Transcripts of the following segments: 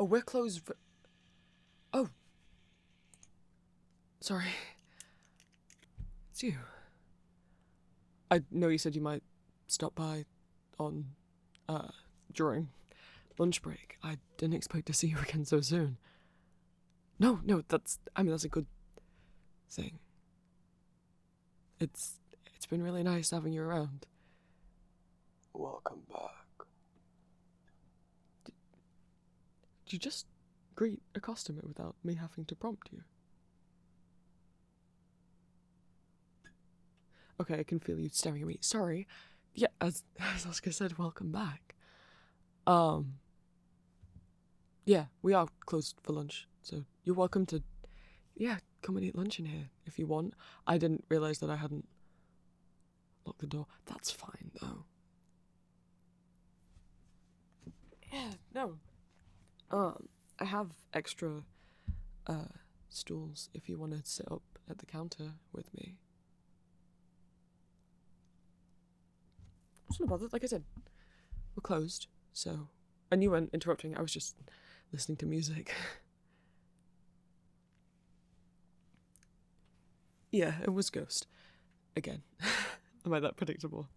Oh, we're closed for... Oh. Sorry. It's you. I know you said you might stop by on, during lunch break. I didn't expect to see you again so soon. No, that's a good thing. It's been really nice having you around. Welcome back. Did you just greet a customer without me having to prompt you? Okay, I can feel you staring at me. Sorry. Yeah, as Oscar said, welcome back. Yeah, we are closed for lunch, so you're welcome to, come and eat lunch in here if you want. I didn't realize that I hadn't locked the door. That's fine, though. Yeah, no. I have extra, stools if you want to sit up at the counter with me. It's not bothered. Like I said, we're closed, so... And you weren't interrupting. I was just listening to music. Yeah, it was Ghost. Again. Am I that predictable?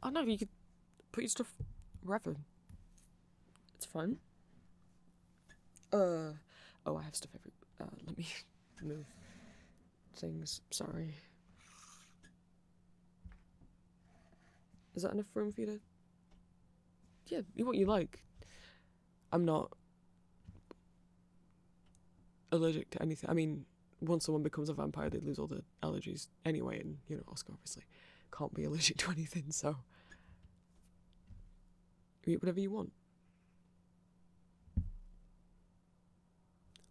Oh no, you could put your stuff wherever. It's fine. Oh, I have stuff every... let me move things. Sorry. Is that enough room for you to... Yeah, what you like. I'm not allergic to anything. I mean, once someone becomes a vampire, they lose all the allergies anyway, and, you know, Oscar obviously can't be allergic to anything, so... Eat whatever you want.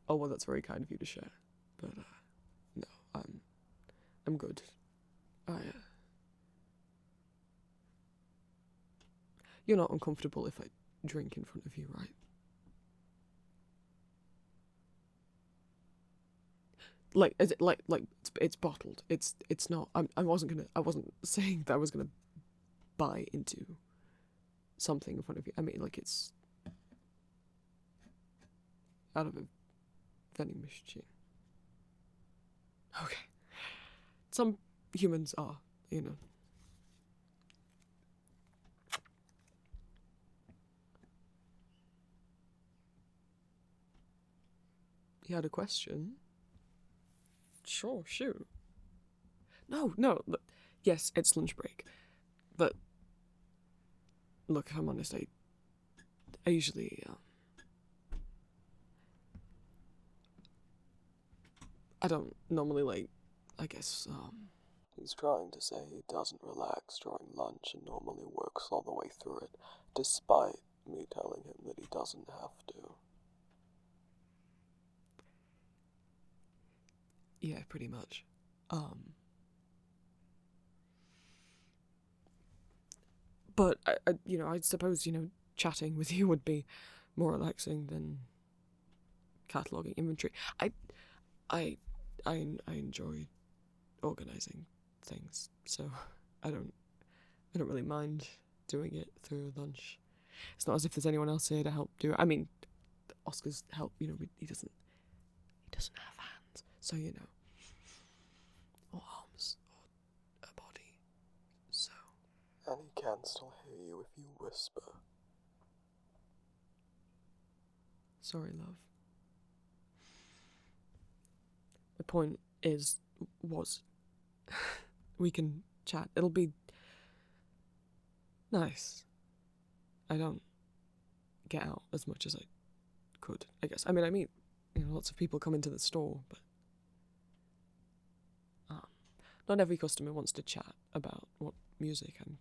Oh, well, that's very kind of you to share. But, no, I'm good. You're not uncomfortable if I drink in front of you, right? Like, is it like it's bottled. It's not. I wasn't saying that I was gonna buy into something in front of you. I mean, like, it's out of a vending machine. Okay. Some humans are, you know. You had a question? Sure, shoot. No, look, yes, it's lunch break. But, look, if I'm honest, I usually, I don't normally, like, I guess, He's trying to say he doesn't relax during lunch and normally works all the way through it, despite me telling him that he doesn't have to. yeah, pretty much. But, I suppose, chatting with you would be more relaxing than cataloguing inventory. I enjoy organizing things, so I don't really mind doing it through lunch. It's not as if there's anyone else here to help do it. I mean, Oscar's help, he doesn't have hands, so or arms, or a body, so... And he can still hear you if you whisper. Sorry, love. The point was, we can chat. It'll be nice. I don't get out as much as I could, I guess. I mean, lots of people come into the store, but not every customer wants to chat about what music I'm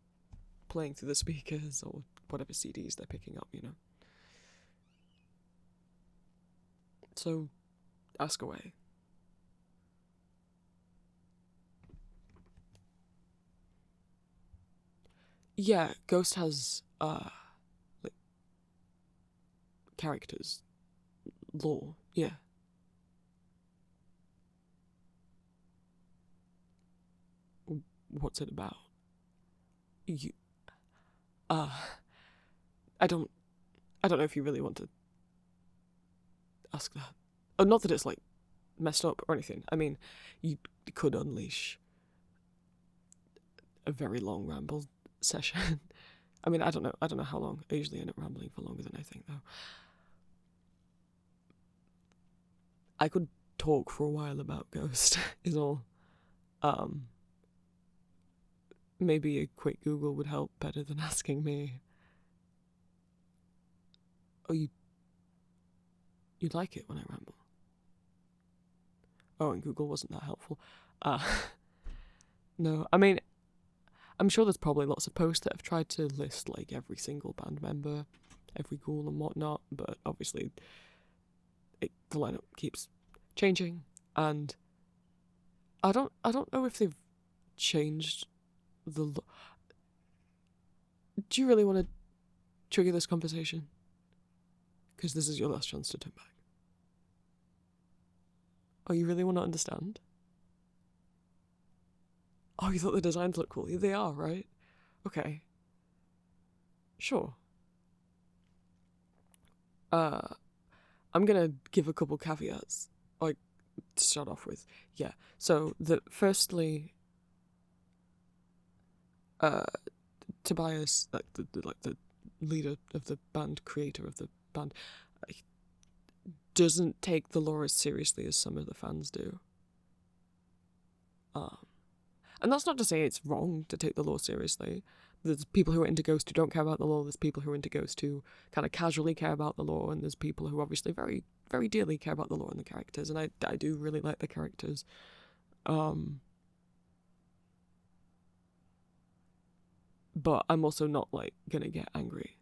playing through the speakers or whatever CDs they're picking up, So, ask away. Yeah, Ghost has, like, characters. Lore, yeah. What's it about? I don't I don't know if you really want to ask that. Oh, not that it's like messed up or anything. I mean, you could unleash a very long ramble session. I mean, I don't know how long. I usually end up rambling for longer than I think, though. I could talk for a while about Ghost, is all. Maybe a quick Google would help better than asking me. Oh, you like it when I ramble? Oh, and Google wasn't that helpful. No, I mean, I'm sure there's probably lots of posts that have tried to list like every single band member, every ghoul and whatnot, but obviously the lineup keeps changing, and I don't know if they've changed the. Do you really want to trigger this conversation? Because this is your last chance to turn back. Oh, you really want to understand? Oh, you thought the designs look cool? Yeah, they are, right? Okay. Sure. I'm gonna give a couple caveats, like, to start off with. Yeah. So, firstly, Tobias, like the leader of the band, creator of the band, doesn't take the lore as seriously as some of the fans do. And that's not to say it's wrong to take the lore seriously. There's people who are into Ghost who don't care about the lore, there's people who are into Ghost who kind of casually care about the lore, and there's people who obviously very, very dearly care about the lore and the characters, and I do really like the characters. But I'm also not, like, gonna get angry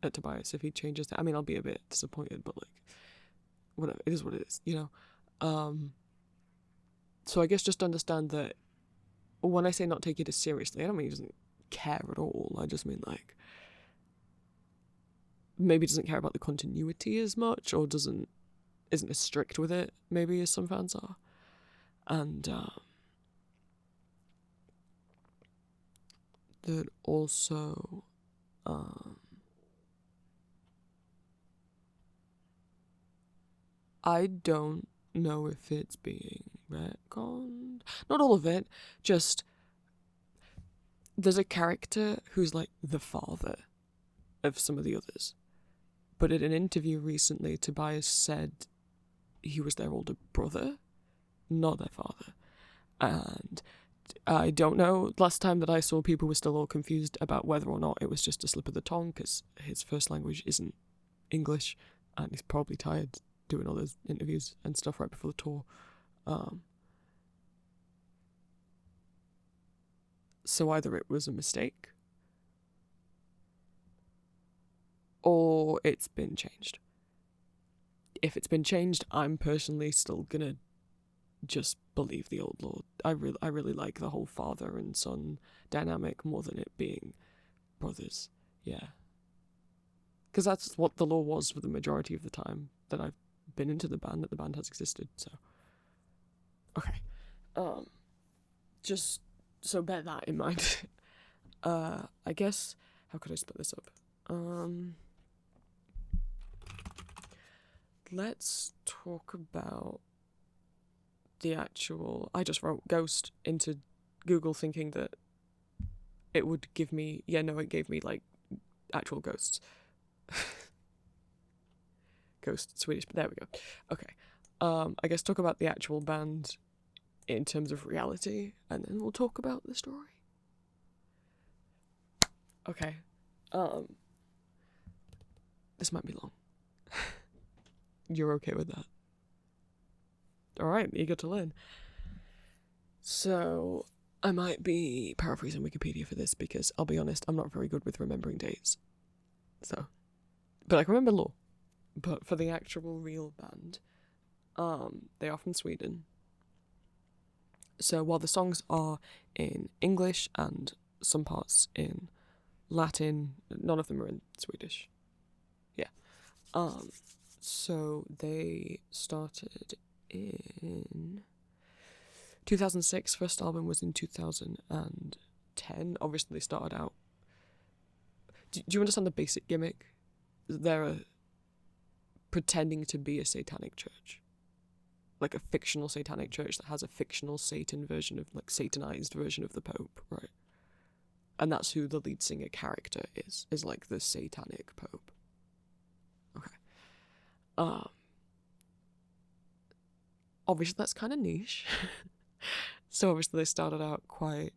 at Tobias if he changes that. I mean, I'll be a bit disappointed, but, like, whatever, it is what it is, you know? So I guess just understand that when I say not take it as seriously, I don't mean he doesn't care at all. I just mean, like, maybe doesn't care about the continuity as much, or isn't as strict with it, maybe, as some fans are. And that also I don't know if it's being retconned. Not all of it, just there's a character who's like the father of some of the others. But in an interview recently, Tobias said he was their older brother, not their father. And I don't know, last time that I saw, people were still all confused about whether or not it was just a slip of the tongue, because his first language isn't English, and he's probably tired doing all those interviews and stuff right before the tour. So either it was a mistake, or it's been changed. If it's been changed, I'm personally still gonna just believe the old lore. I really like the whole father and son dynamic more than it being brothers. Yeah. Because that's what the lore was for the majority of the time that I've been into the band, that the band has existed, so. Okay. Just so bear that in mind. I guess, how could I split this up? Let's talk about the actual. I just wrote Ghost into Google thinking that it would give me. Yeah, no, it gave me, like, actual ghosts. Ghost Swedish, but there we go. Okay. I guess talk about the actual band in terms of reality, and then we'll talk about the story. Okay. This might be long. You're okay with that? Alright, eager to learn. So, I might be paraphrasing Wikipedia for this, because I'll be honest, I'm not very good with remembering dates. So, but I can remember lore. But for the actual real band, they are from Sweden. So while the songs are in English and some parts in Latin, none of them are in Swedish. Yeah. So they started in 2006. First album was in 2010. Obviously they started out. Do you understand the basic gimmick they're pretending to be a satanic church. Like a fictional satanic church that has a fictional Satan version of, like, satanized version of the Pope, right? And that's who the lead singer character is like the satanic Pope. Okay. Obviously that's kind of niche. So obviously they started out quite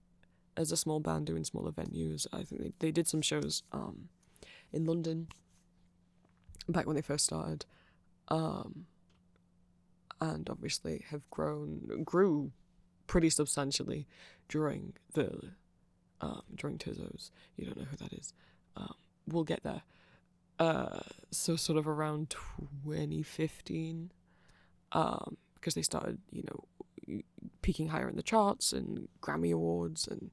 as a small band doing smaller venues. I think they did some shows in London back when they first started. And obviously grew pretty substantially during during Tizzo's. You don't know who that is. We'll get there. So sort of around 2015, because they started, peaking higher in the charts and Grammy Awards, and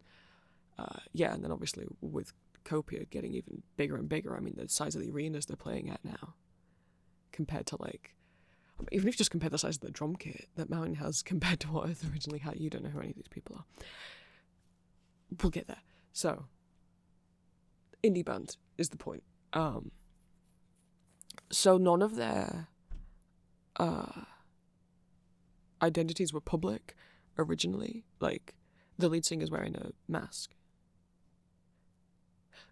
and then obviously with Copia getting even bigger and bigger. I mean, the size of the arenas they're playing at now, compared to, like, even if you just compare the size of the drum kit that Mountain has compared to what Earth originally had, you don't know who any of these people are. We'll get there. So, indie band is the point. So none of their identities were public originally. Like, the lead singer's wearing a mask.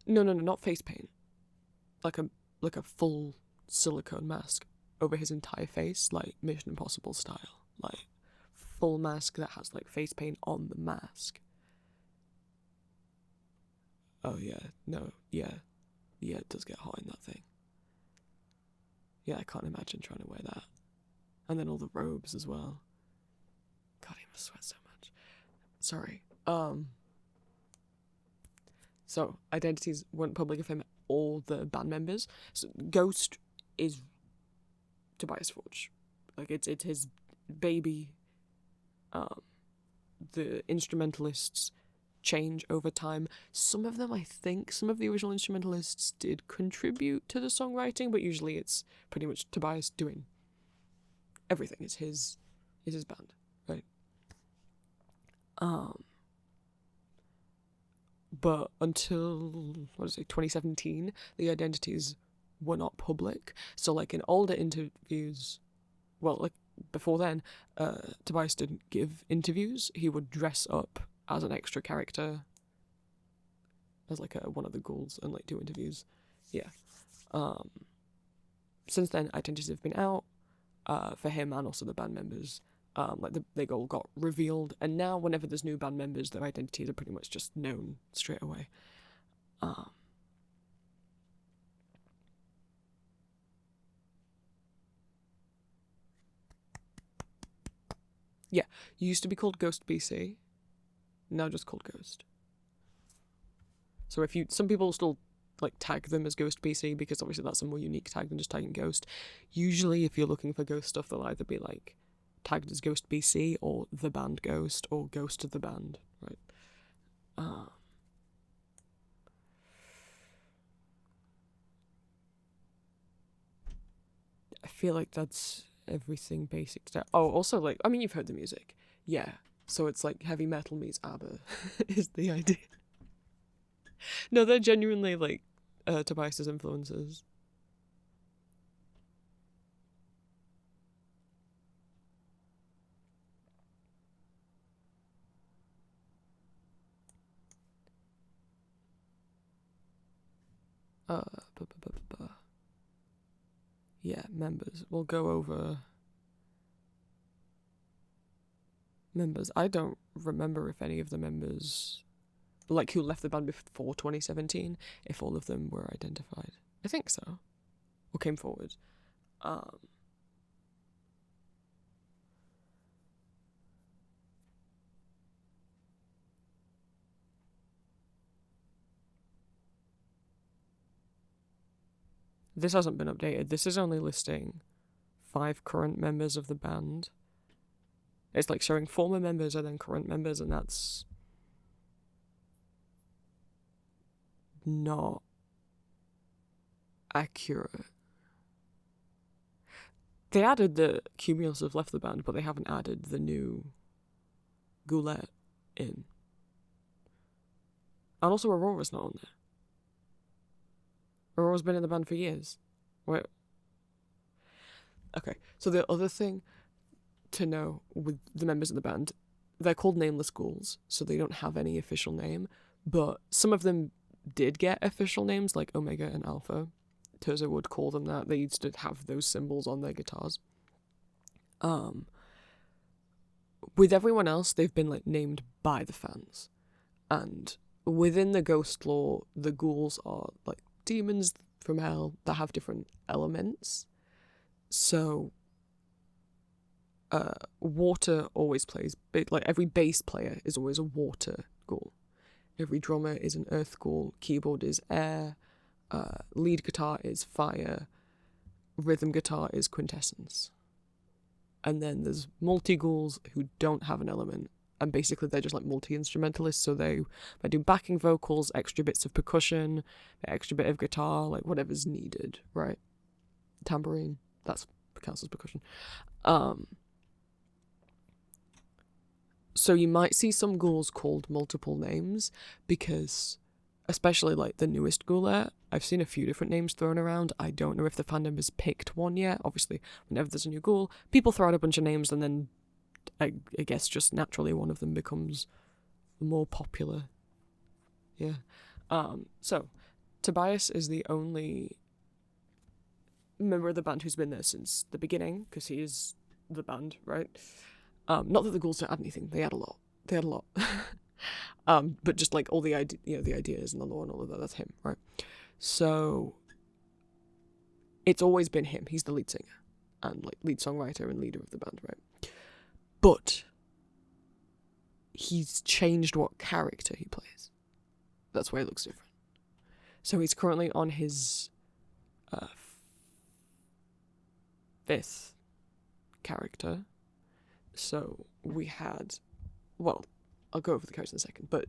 No, not face paint. Like a full silicone mask over his entire face, like Mission Impossible style. Like, full mask that has, like, face paint on the mask. Oh yeah, no, yeah, it does get hot in that thing. Yeah, I can't imagine trying to wear that. And then all the robes as well. God, he must sweat so much. Sorry. So, identities weren't public of him or the band members. So, Ghost is Tobias Forge. Like, it's his baby. The instrumentalists change over time. Some of them, I think, some of the original instrumentalists did contribute to the songwriting, but usually it's pretty much Tobias doing everything. It's his band, right? But until 2017, the identities were not public. So, like, in older interviews, well, like before then, Tobias didn't give interviews. He would dress up as an extra character, as like one of the ghouls, and like do interviews. Yeah. Since then, identities have been out for him and also the band members. Like they all got revealed, and now whenever there's new band members, their identities are pretty much just known straight away. Yeah, used to be called Ghost BC, now just called Ghost. So some people still like tag them as Ghost BC because obviously that's a more unique tag than just tagging Ghost. Usually, if you're looking for Ghost stuff, they'll either be like tagged as Ghost BC or the band Ghost or Ghost of the band, right? I feel like that's everything basic stuff. Oh, also, like, I mean, you've heard the music. Yeah. So it's like heavy metal meets ABBA is the idea. No, they're genuinely like Tobias's influences. Yeah, members. We'll go over members. I don't remember if any of the members, like, who left the band before 2017, if all of them were identified. I think so. Or came forward. This hasn't been updated. This is only listing 5 current members of the band. It's like showing former members and then current members, and that's not accurate. They added the Cumulus have left the band, but they haven't added the new Ghoul in. And also Aurora's not on there. Aurora's been in the band for years. Wait. Okay, so the other thing to know with the members of the band, they're called nameless ghouls, so they don't have any official name, but some of them did get official names, like Omega and Alpha. Tozer would call them that. They used to have those symbols on their guitars. With everyone else, they've been like named by the fans, and within the ghost lore, the ghouls are like demons from hell that have different elements. So water always plays big, like every bass player is always a water ghoul, every drummer is an earth ghoul, keyboard is air, lead guitar is fire, rhythm guitar is quintessence. And then there's multi-ghouls who don't have an element, and basically they're just like multi-instrumentalists, so they do backing vocals, extra bits of percussion, extra bit of guitar, like whatever's needed, right? Tambourine, that's counts as percussion. So you might see some ghouls called multiple names, because especially like the newest ghoul, I've seen a few different names thrown around. I don't know if the fandom has picked one yet. Obviously, whenever there's a new ghoul, people throw out a bunch of names, and then I guess just naturally one of them becomes more popular. Yeah. So Tobias is the only member of the band who's been there since the beginning, because he is the band, right? Not that the ghouls don't add anything. They add a lot. But just like all the the ideas and the lore and all of that, that's him, right? So it's always been him. He's the lead singer and like lead songwriter and leader of the band, right? But he's changed what character he plays. That's why it looks different. So he's currently on his fifth character. So we had, well, I'll go over the characters in a second, but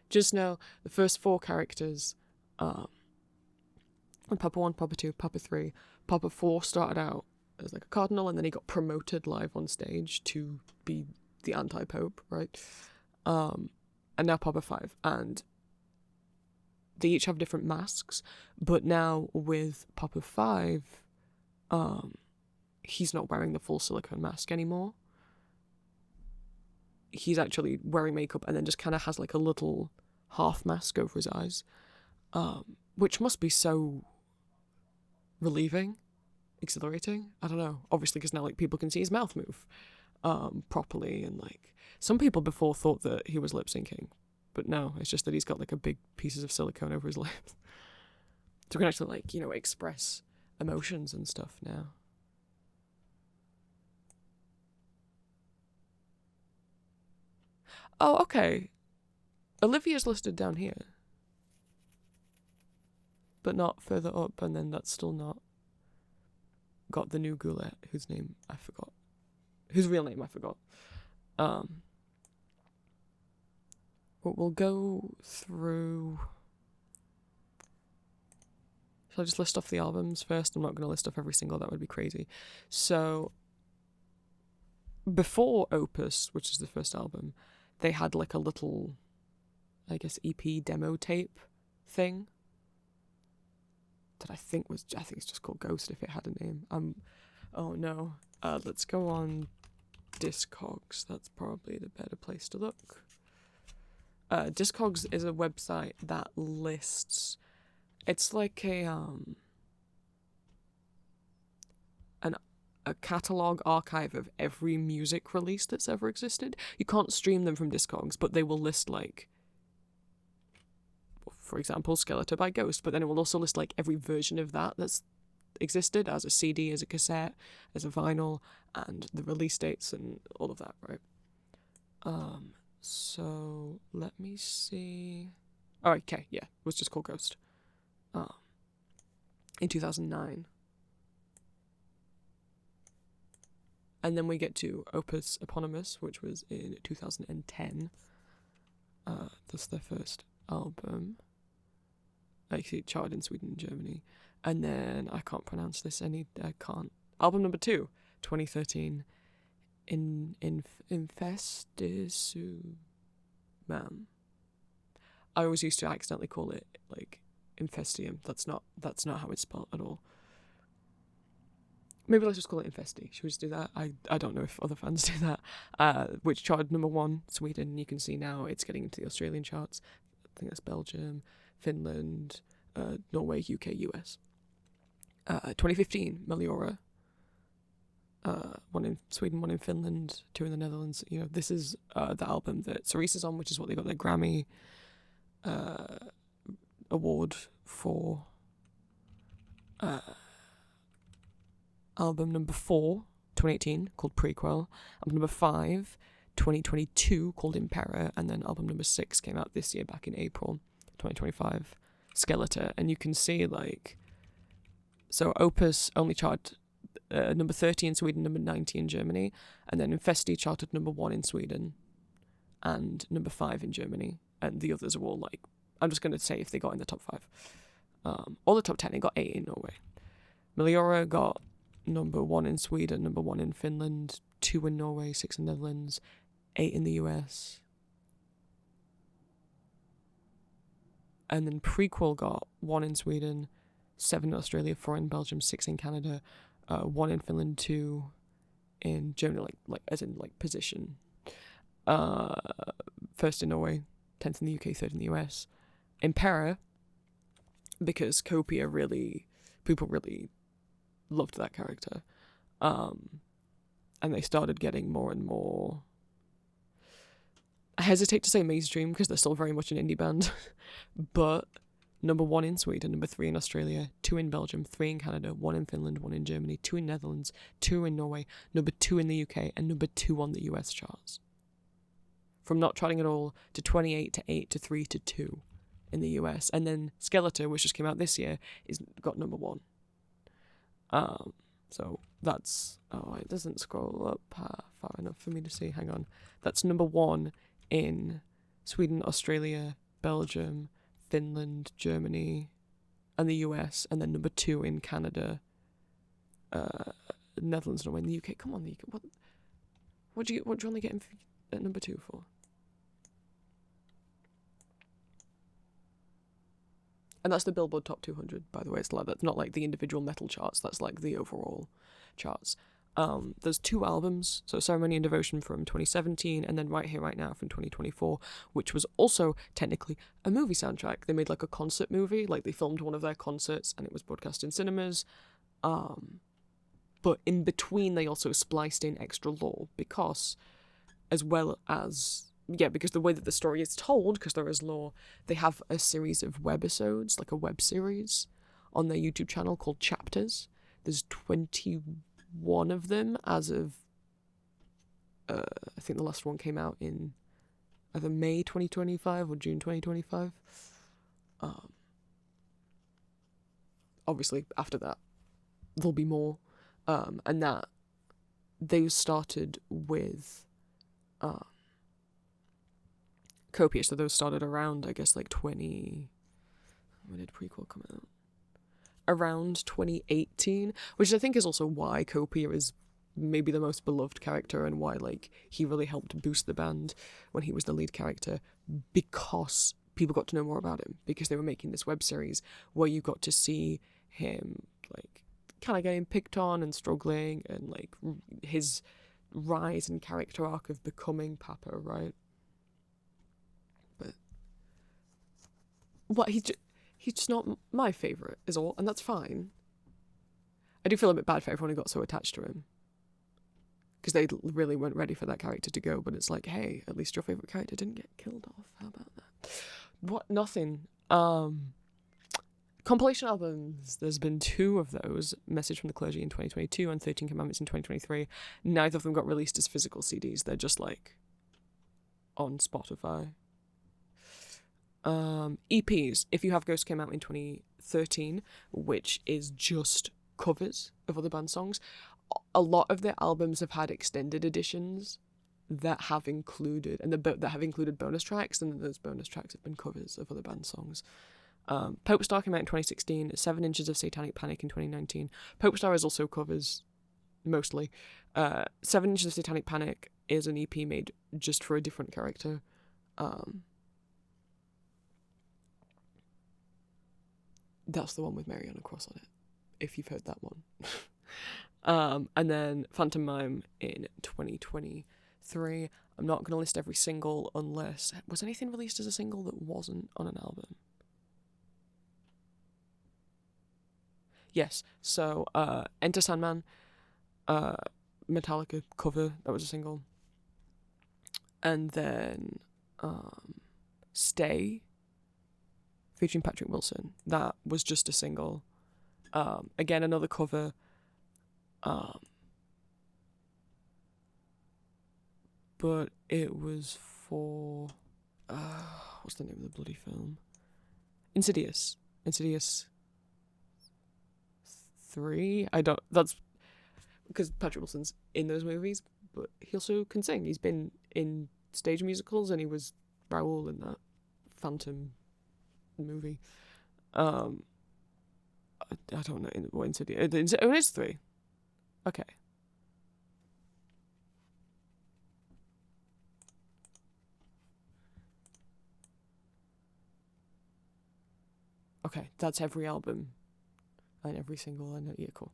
just now, the first four characters, Papa 1, Papa 2, Papa 3, Papa 4 started out as like a cardinal, and then he got promoted live on stage to be the anti-pope, right? And now Papa 5, and they each have different masks, but now with Papa 5, he's not wearing the full silicone mask anymore. He's actually wearing makeup and then just kind of has like a little half mask over his eyes, which must be so relieving, exhilarating. I don't know. Obviously, because now like people can see his mouth move properly, and like some people before thought that he was lip syncing, but no, it's just that he's got like a big pieces of silicone over his lips, so we can actually like express emotions and stuff now. Oh, okay. Olivia's listed down here, but not further up, and then that's still not got the new ghoul whose name I forgot. Whose real name I forgot. But we'll go through... Shall I just list off the albums first? I'm not going to list off every single, that would be crazy. So, before Opus, which is the first album, they had like a little, I guess, EP demo tape thing that I think it's just called Ghost if it had a name. Oh no. Let's go on Discogs. That's probably the better place to look. Discogs is a website that lists, it's like a catalogue archive of every music release that's ever existed. You can't stream them from Discogs, but they will list like, for example, Skeletor by Ghost, but then it will also list like every version of that that's existed as a CD, as a cassette, as a vinyl, and the release dates and all of that, right? So let me see. Oh, okay, yeah, it was just called Ghost. In 2009. And then we get to Opus Eponymous, which was in 2010. That's their first album. Actually, it charted in Sweden and Germany. And then, I can't pronounce this Album number 2, 2013. Infestisumam. I always used to accidentally call it, like, Infestium. That's not how it's spelled at all. maybe let's just call it Infesti. Should we just do that? I don't know if other fans do that. Which charted number 1, Sweden. You can see now it's getting into the Australian charts. I think that's Belgium, Finland, Norway, UK, US. 2015, Meliora. 1 in Sweden, 1 in Finland, 2 in the Netherlands. You know, this is the album that Cerise's on, which is what they got their Grammy award for. Album number 4, 2018, called Prequel. Album number 5, 2022, called Impera. And then album number 6 came out this year, back in April 2025, Skeletor. And you can see, like, so Opus only charted number 30 in Sweden, number 90 in Germany. And then Infesti charted number 1 in Sweden and number 5 in Germany. And the others are all, like, I'm just going to say if they got in the top 5. Or the top 10, it got 8 in Norway. Meliora got number 1 in Sweden, number 1 in Finland, 2 in Norway, 6 in Netherlands, 8 in the US. And then Prequel got 1 in Sweden, 7 in Australia, 4 in Belgium, 6 in Canada, 1 in Finland, 2 in Germany, like as in like position. 1st in Norway, 10th in the UK, 3rd in the US. Impera, because Copia people really loved that character. And they started getting more and more, I hesitate to say mainstream because they're still very much an indie band, but number 1 in Sweden, number 3 in Australia, 2 in Belgium, 3 in Canada, 1 in Finland, 1 in Germany, 2 in Netherlands, 2 in Norway, number 2 in the UK, and number 2 on the US charts. From not charting at all to 28 to 8 to 3 to 2 in the US. And then Skeletor, which just came out this year, got number 1. So that's, it doesn't scroll up far enough for me to see. Hang on. That's number 1 in Sweden, Australia, Belgium, Finland, Germany, and the US, and then number 2 in Canada, Netherlands, Norway, and the UK. Come on, the UK. What do you only get at number 2 for? And that's the Billboard Top 200, by the way. That's not like the individual metal charts. That's like the overall charts. There's 2 albums. So Ceremony and Devotion from 2017, and then Right Here, Right Now from 2024, which was also technically a movie soundtrack. They made like a concert movie. Like they filmed one of their concerts and it was broadcast in cinemas. But in between, they also spliced in extra lore because the way that the story is told, because there is lore, they have a series of webisodes, like a web series, on their YouTube channel called Chapters. There's 21 of them as of, I think the last one came out in either May 2025 or June 2025. Obviously, after that, there'll be more. And that they started with Copia, so those started around, I guess, like when did Prequel come out? Around 2018, which I think is also why Copia is maybe the most beloved character and why, like, he really helped boost the band when he was the lead character, because people got to know more about him, because they were making this web series where you got to see him, like, kind of getting picked on and struggling, and, like, his rise and character arc of becoming Papa, right? But he's just not my favourite, is all, and that's fine. I do feel a bit bad for everyone who got so attached to him, because they really weren't ready for that character to go, but it's like, hey, at least your favourite character didn't get killed off. How about that? What? Nothing. Compilation albums, there's been 2 of those, Message from the Clergy in 2022 and 13 Commandments in 2023. Neither of them got released as physical CDs. They're just, like, on Spotify. EPs, If You Have Ghosts came out in 2013, which is just covers of other band songs. A lot of their albums have had extended editions that have included bonus tracks, and those bonus tracks have been covers of other band songs. Pope Star came out in 2016, 7 Inches of Satanic Panic in 2019. Pope Star is also covers, mostly. 7 Inches of Satanic Panic is an EP made just for a different character. That's the one with Mary on a cross on it, if you've heard that one. And then Phantom Mime in 2023. I'm not going to list every single unless... Was anything released as a single that wasn't on an album? Yes. So, Enter Sandman, Metallica cover, that was a single. And then Stay, featuring Patrick Wilson. That was just a single. Again, another cover. But it was for... what's the name of the bloody film? Insidious 3. I don't... That's... Because Patrick Wilson's in those movies, but he also can sing. He's been in stage musicals, and he was Raoul in that Phantom movie. I don't know what Insidious... Oh, it is 3. Okay. Okay, that's every album and every single. And yeah, cool.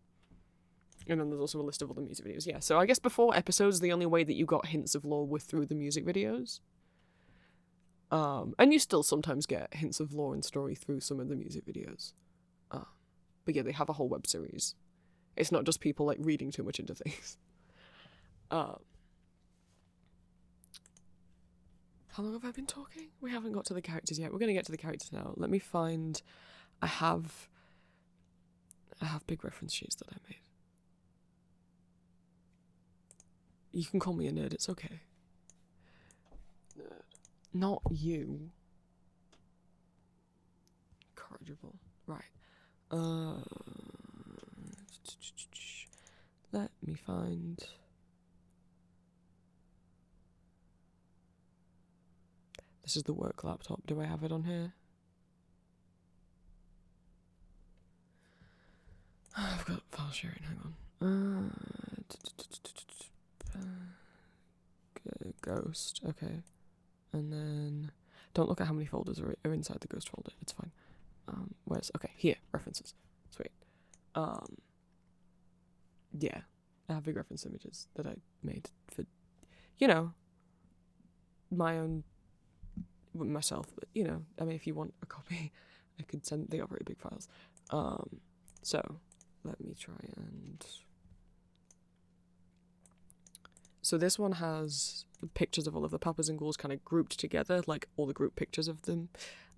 And then there's also a list of other music videos. Yeah, so I guess before episodes, the only way that you got hints of lore were through the music videos. And you still sometimes get hints of lore and story through some of the music videos. But yeah, they have a whole web series. It's not just people like reading too much into things. How long have I been talking? We haven't got to the characters yet. We're going to get to the characters now. Let me find... I have big reference sheets that I made. You can call me a nerd, it's okay. Nerd. Not you. Corrigible. Right. Let me find... This is the work laptop. Do I have it on here? I've got file sharing, hang on. Ghost, okay. And then... Don't look at how many folders are inside the ghost folder, it's fine. Where's... Okay, here, references. Sweet. Yeah. I have big reference images that I made for, you know, my own... myself, but, you know, I mean, if you want a copy, I could send... They are very big files. So... Let me try and... So this one has pictures of all of the papas and ghouls kind of grouped together, like all the group pictures of them,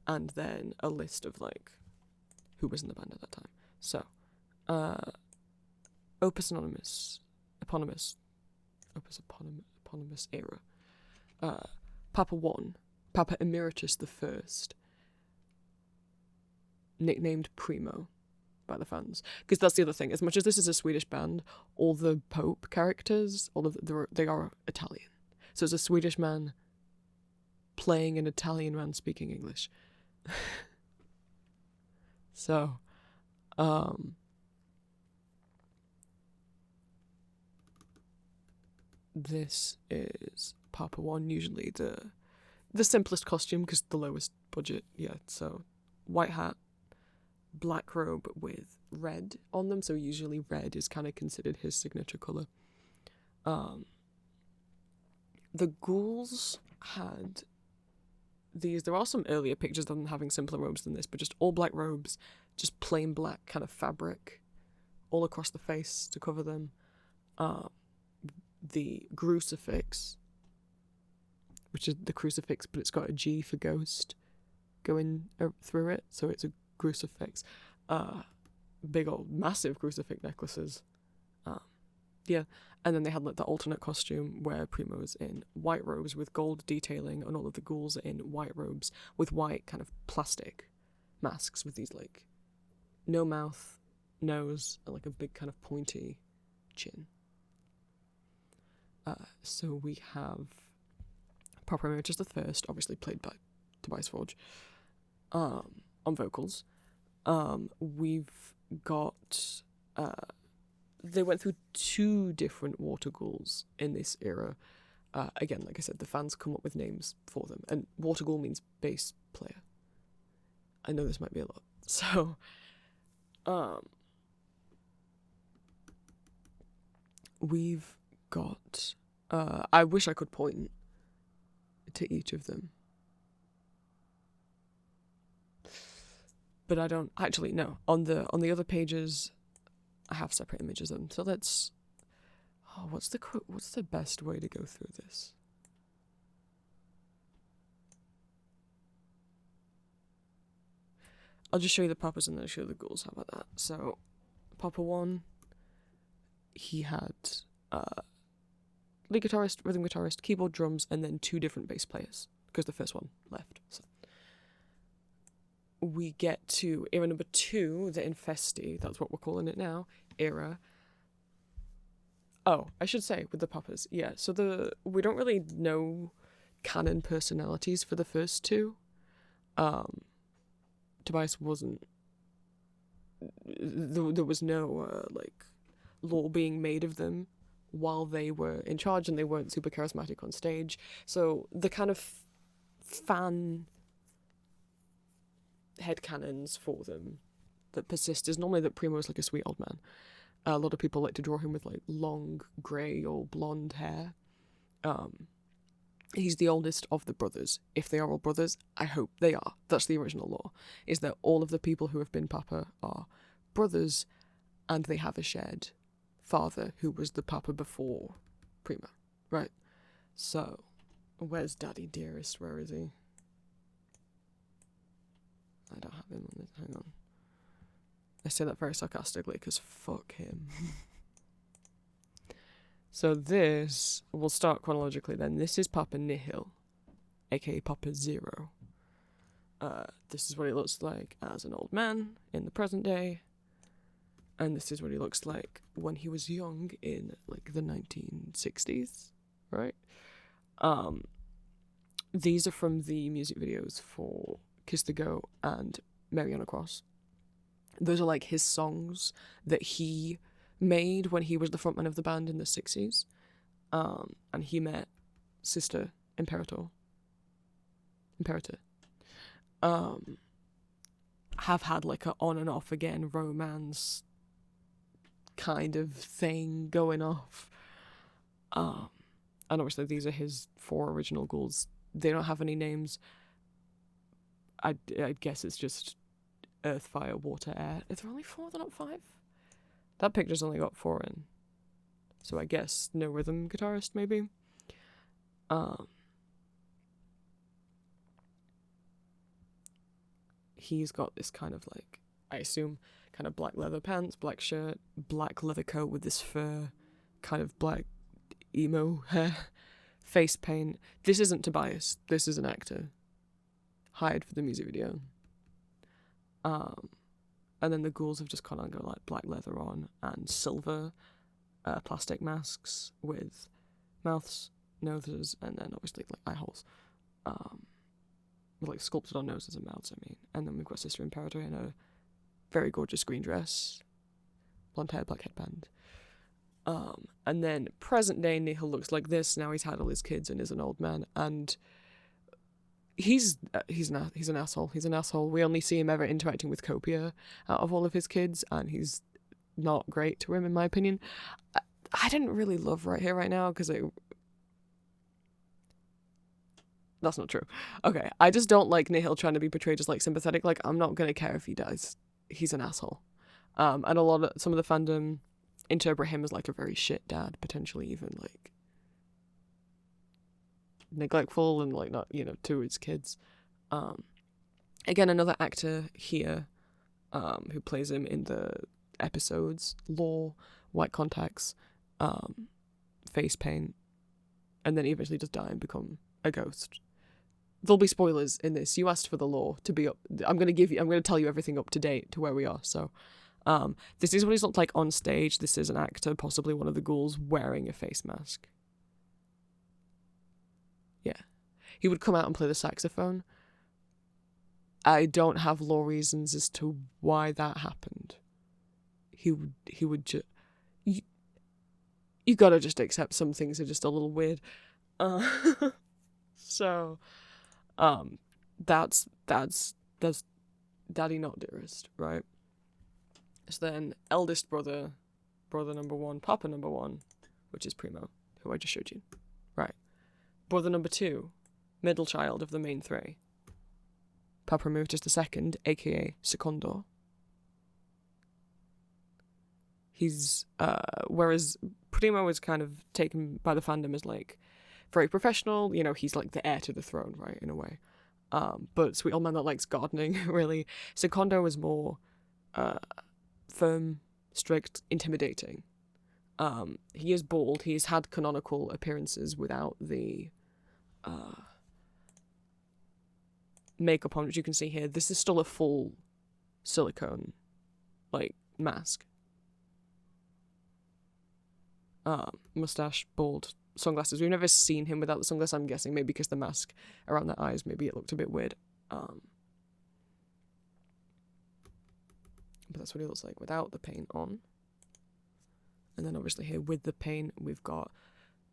and then a list of like who was in the band at that time. So, Opus Eponymous era. Papa 1, Papa Emeritus the First, nicknamed Primo by the fans, because that's the other thing. As much as this is a Swedish band, all the Pope characters, they are Italian. So it's a Swedish man playing an Italian man speaking English. So, this is Papa 1, usually the simplest costume because the lowest budget. Yeah, so white hat, black robe with red on them, so usually red is kind of considered his signature colour. The ghouls had these... There are some earlier pictures of them having simpler robes than this, but just all black robes, just plain black kind of fabric all across the face to cover them. The crucifix, which is the crucifix, but it's got a G for ghost going through it, so it's a crucifix. Big old massive crucifix necklaces. Yeah, and then they had like the alternate costume where Primo's in white robes with gold detailing, and all of the ghouls are in white robes with white kind of plastic masks with these like no mouth, nose, and like a big kind of pointy chin. So we have Papa Emeritus the First, obviously played by Tobias Forge, on vocals. We've got... they went through 2 different water ghouls in this era. Again, like I said, the fans come up with names for them, and water ghoul means bass player. I know this might be a lot. So, we've got, I wish I could point to each of them. But I don't, actually, no. On the other pages, I have separate images of them. So let's, what's the best way to go through this? I'll just show you the poppers and then I'll show you the ghouls. How about that? So, popper 1, he had lead guitarist, rhythm guitarist, keyboard, drums, and then 2 different bass players, because the first one left. So we get to era number 2, the Infesti, that's what we're calling it now, era. Oh, I should say, with the poppers, yeah, so we don't really know canon personalities for the first 2. Tobias wasn't, there was no, lore being made of them while they were in charge, and they weren't super charismatic on stage. So the kind of fan headcanons for them that persist is normally that Primo is like a sweet old man. A lot of people like to draw him with like long grey or blonde hair. He's the oldest of the brothers. If they are all brothers, I hope they are. That's the original lore, is that all of the people who have been Papa are brothers, and they have a shared father who was the Papa before Primo, right? So, where's Daddy Dearest? Where is he? I don't have him on this. Hang on. I say that very sarcastically because fuck him. So this, we'll start chronologically then. This is Papa Nihil, aka Papa Zero. This is what he looks like as an old man in the present day. And this is what he looks like when he was young in like the 1960s, right? These are from the music videos for Kiss the Go and Mary on a Cross. Those are like his songs that he made when he was the frontman of the band in the 60s. And he met Sister Imperator. Have had like a on and off again romance kind of thing going off. And obviously these are his 4 original ghouls. They don't have any names. I guess it's just earth, fire, water, air. Is there only 4? They're not 5? That picture's only got 4 in. So I guess no rhythm guitarist, maybe? He's got this kind of like, I assume, kind of black leather pants, black shirt, black leather coat with this fur, kind of black emo hair, face paint. This isn't Tobias. This is an actor. Hired for the music video. And then the ghouls have just kind of got like black leather on and silver plastic masks with mouths, noses, and then obviously like eye holes. With like sculpted on noses and mouths, I mean. And then we've got Sister Imperator in a very gorgeous green dress, blonde hair, black headband. And then present day Nihil looks like this. Now he's had all his kids and is an old man, and he's an asshole. He's an asshole. We only see him ever interacting with Copia out of all of his kids, and he's not great to him in my opinion. I didn't really love Right Here Right Now because that's not true. Okay, I just don't like Nihil trying to be portrayed as like sympathetic. Like, I'm not gonna care if he dies. He's an asshole. And some of the fandom interpret him as like a very shit dad, potentially even like neglectful and like not, to his kids. Again, another actor here who plays him in the episodes, lore, white contacts, face paint, and then eventually just die and become a ghost. There'll be spoilers in this. You asked for the lore to be up. I'm going to tell you everything up to date to where we are. So, this is what he's looked like on stage. This is an actor, possibly one of the ghouls, wearing a face mask. Yeah. He would come out and play the saxophone. I don't have lore reasons as to why that happened. He would just... You gotta just accept some things are just a little weird. So, that's Daddy Not Dearest, right? So then, eldest brother number 1, Papa number 1, which is Primo, who I just showed you. Right. Brother number 2, middle child of the main 3. Paparomutus II, aka Secondo. He's, whereas Primo is kind of taken by the fandom as, like, very professional, you know, he's like the heir to the throne, right, in a way. But sweet old man that likes gardening, really. Secondo is more, firm, strict, intimidating. He is bald, he's had canonical appearances without the, makeup on, which you can see here. This is still a full silicone, like, mask. Mustache, bald, sunglasses. We've never seen him without the sunglasses, I'm guessing, maybe because the mask around the eyes, maybe it looked a bit weird. But that's what he looks like without the paint on. And then obviously here with the paint, we've got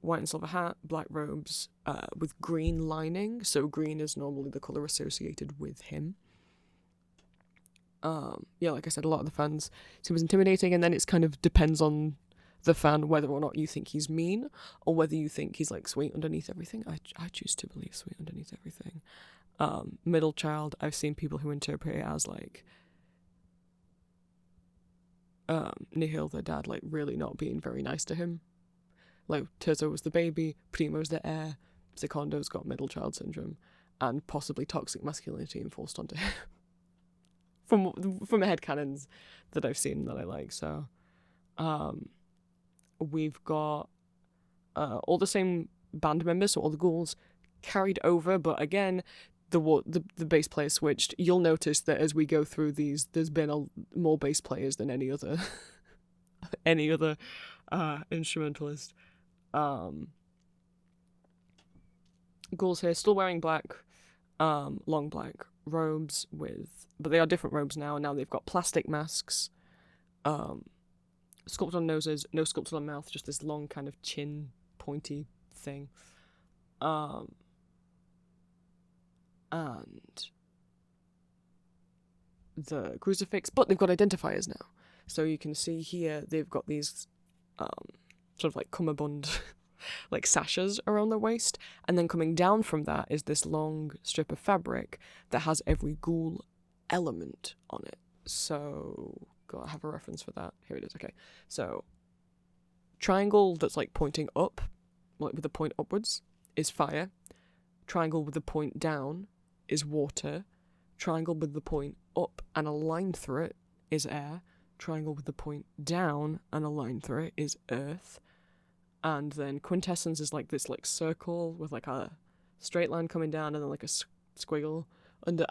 white and silver hat, black robes, with green lining. So green is normally the colour associated with him. Yeah, like I said, a lot of the fans see him as intimidating, and then it's kind of depends on the fan whether or not you think he's mean, or whether you think he's, like, sweet underneath everything. I choose to believe sweet underneath everything. Middle child, I've seen people who interpret it as, like, Nihil, their dad, like, really not being very nice to him. Like, Terzo was the baby, Primo's the heir, Secondo's got middle child syndrome, and possibly toxic masculinity enforced onto him. from headcanons that I've seen that I like, so. We've got all the same band members, so all the ghouls carried over, but again, the bass player switched. You'll notice that as we go through these, there's been more bass players than any other instrumentalist. Ghouls here still wearing black, long black robes but they are different robes now. Now they've got plastic masks, sculpted on noses, no sculpted on mouth, just this long kind of chin pointy thing. And the crucifix, but they've got identifiers now. So you can see here they've got these sort of like cummerbund like sashes around their waist, and then coming down from that is this long strip of fabric that has every ghoul element on it. So I have a reference for that. Here it is. Okay, so triangle that's like pointing up, like with the point upwards, is fire. Triangle with the point down is water. Triangle with the point up and a line through it is air. Triangle with the point down and a line through it is earth. And then quintessence is like this like circle with like a straight line coming down and then like a squiggle under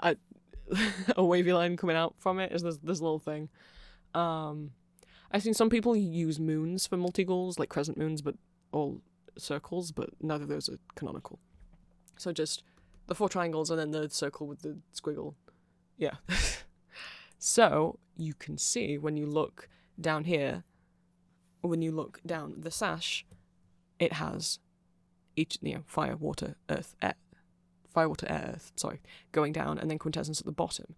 a wavy line coming out from it is this little thing. I've seen some people use moons for multi-ghouls, like crescent moons, but all circles, but neither of those are canonical. So just the 4 triangles and then the circle with the squiggle. Yeah. So you can see when you look down here, when you look down the sash, it has each, fire, water, earth, air. Fire, water, air, earth, sorry, going down, and then quintessence at the bottom.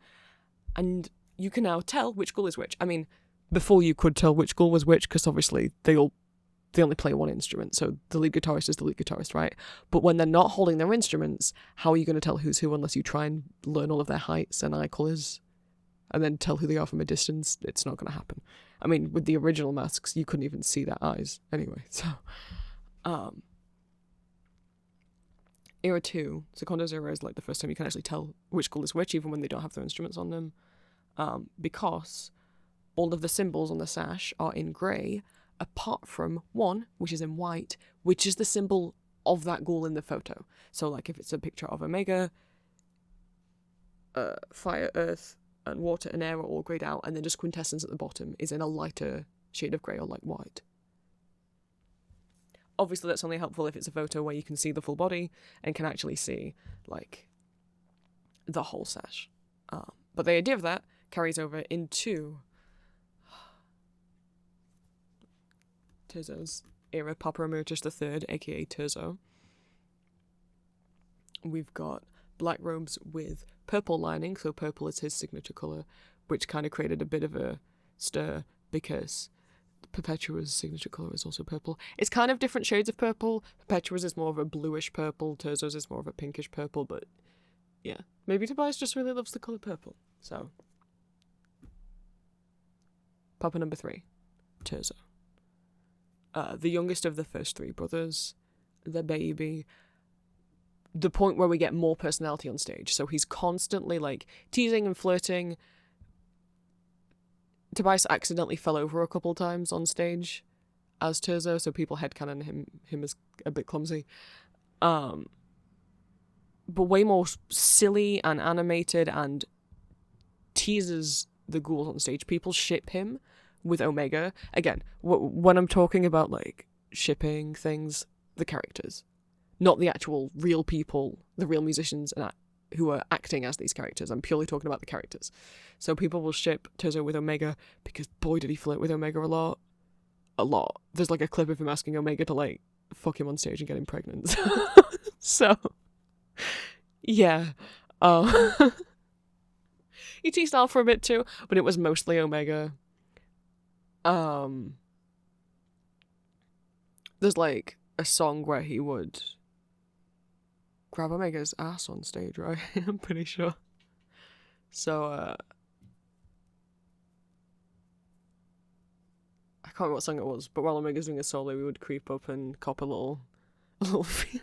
And you can now tell which ghoul is which. I mean, before you could tell which ghoul was which, because obviously they only play one instrument, so the lead guitarist is the lead guitarist, right? But when they're not holding their instruments, how are you going to tell who's who unless you try and learn all of their heights and eye colours, and then tell who they are from a distance? It's not going to happen. I mean, with the original masks, you couldn't even see their eyes anyway, so. Era 2, Secondo's era is like the first time you can actually tell which ghoul is which, even when they don't have their instruments on them, because all of the symbols on the sash are in grey, apart from one, which is in white, which is the symbol of that ghoul in the photo. So, like, if it's a picture of Omega, fire, earth, and water and air are all greyed out, and then just quintessence at the bottom is in a lighter shade of grey or light white. Obviously, that's only helpful if it's a photo where you can see the full body and can actually see, like, the whole sash. But the idea of that carries over into Terzo's era, Paparomutus III, aka Terzo. We've got black robes with purple lining, so purple is his signature colour, which kind of created a bit of a stir because Perpetua's signature colour is also purple. It's kind of different shades of purple. Perpetua's is more of a bluish purple. Terzo's is more of a pinkish purple, but yeah. Maybe Tobias just really loves the colour purple. So, Papa number 3, Terzo. The youngest of the first 3 brothers, the baby. The point where we get more personality on stage. So he's constantly, like, teasing and flirting. Tobias accidentally fell over a couple times on stage as Terzo, so people headcanon him as a bit clumsy. But way more silly and animated and teases the ghouls on stage. People ship him with Omega. Again, when I'm talking about, like, shipping things, the characters. Not the actual real people, the real musicians who are acting as these characters. I'm purely talking about the characters. So people will ship Terzo with Omega because boy did he flirt with Omega a lot. A lot. There's like a clip of him asking Omega to like fuck him on stage and get him pregnant. So yeah. He teased Al for a bit too, but it was mostly Omega. There's like a song where he would grab Omega's ass on stage, right? I'm pretty sure. So, I can't remember what song it was, but while Omega's doing a solo, we would creep up and cop a little feel.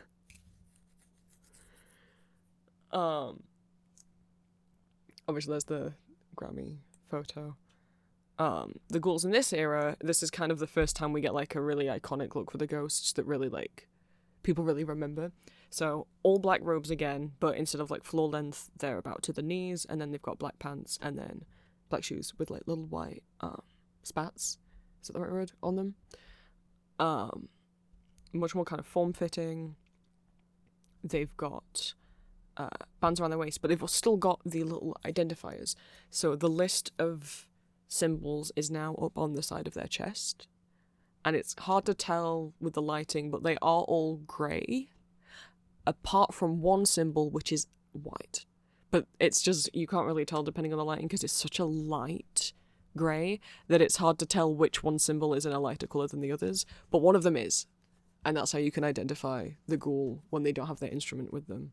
Obviously there's the Grammy photo. The ghouls in this era, this is kind of the first time we get like a really iconic look for the ghosts that really like people really remember. So all black robes again, but instead of like floor length, they're about to the knees, and then they've got black pants and then black shoes with like little white spats. Is that the right word? On them. Much more kind of form-fitting. They've got bands around their waist, but they've still got the little identifiers. So the list of symbols is now up on the side of their chest. And it's hard to tell with the lighting, but they are all grey, apart from one symbol, which is white. But it's just, you can't really tell depending on the lighting, because it's such a light grey that it's hard to tell which one symbol is in a lighter colour than the others. But one of them is. And that's how you can identify the ghoul when they don't have their instrument with them.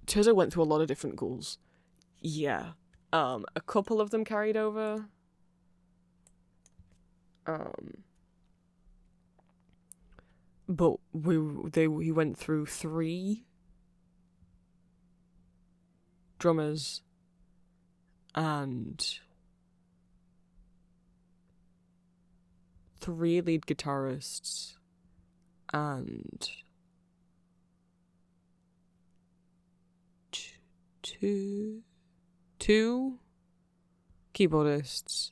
Terzo went through a lot of different ghouls. Yeah. A couple of them carried over. But he went through 3 drummers and 3 lead guitarists and 2 keyboardists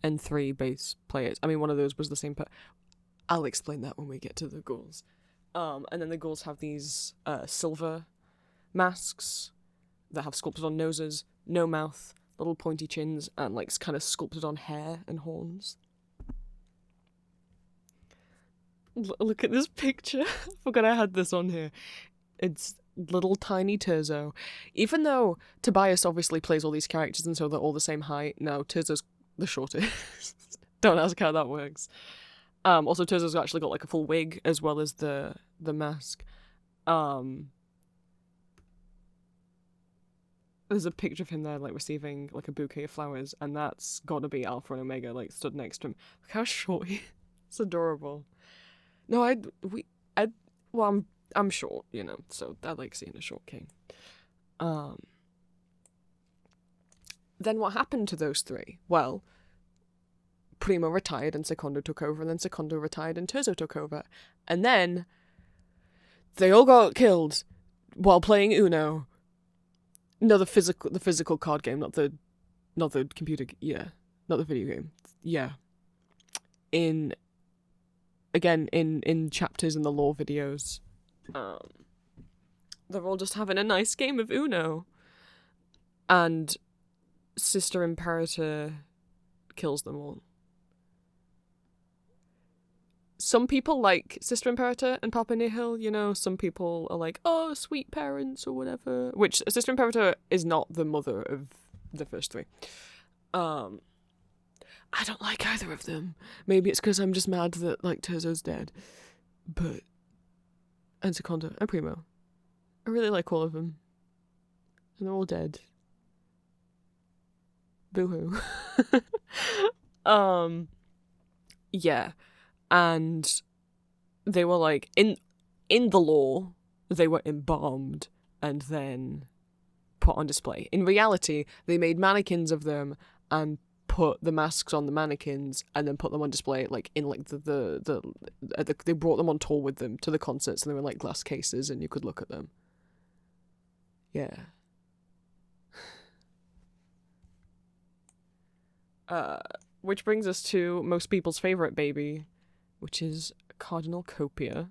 and 3 bass players. I mean, one of those was the same I'll explain that when we get to the ghouls. And then the ghouls have these silver masks that have sculpted on noses, no mouth, little pointy chins, and like kind of sculpted on hair and horns. Look at this picture. I forgot I had this on here. It's little tiny Terzo. Even though Tobias obviously plays all these characters and so they're all the same height, no, Terzo's the shortest. Don't ask how that works. Also, Terzo's actually got like a full wig as well as the mask. There's a picture of him there like receiving like a bouquet of flowers, and that's gotta be Alpha and Omega like stood next to him. Look how short he is. It's adorable. No, I'm short, you know, so I like seeing a short king. Then what happened to those 3? Well, Primo retired and Secondo took over, and then Secondo retired and Terzo took over. And then they all got killed while playing Uno. No, the physical card game, not the computer, yeah. Not the video game. Yeah. In chapters in the lore videos. They're all just having a nice game of Uno. And Sister Imperator kills them all. Some people like Sister Imperator and Papa Nihil, you know, some people are like, oh, sweet parents or whatever. Which, Sister Imperator is not the mother of the first 3. I don't like either of them. Maybe it's because I'm just mad that, like, Terzo's dead. But... And Secondo and Primo. I really like all of them. And they're all dead. Boo-hoo. Yeah. And they were, like, in the lore, they were embalmed and then put on display. In reality, they made mannequins of them and put the masks on the mannequins and then put them on display, like, in, like, they brought them on tour with them to the concerts, and they were in, like, glass cases and you could look at them. Yeah. Which brings us to most people's favourite baby, which is Cardinal Copia.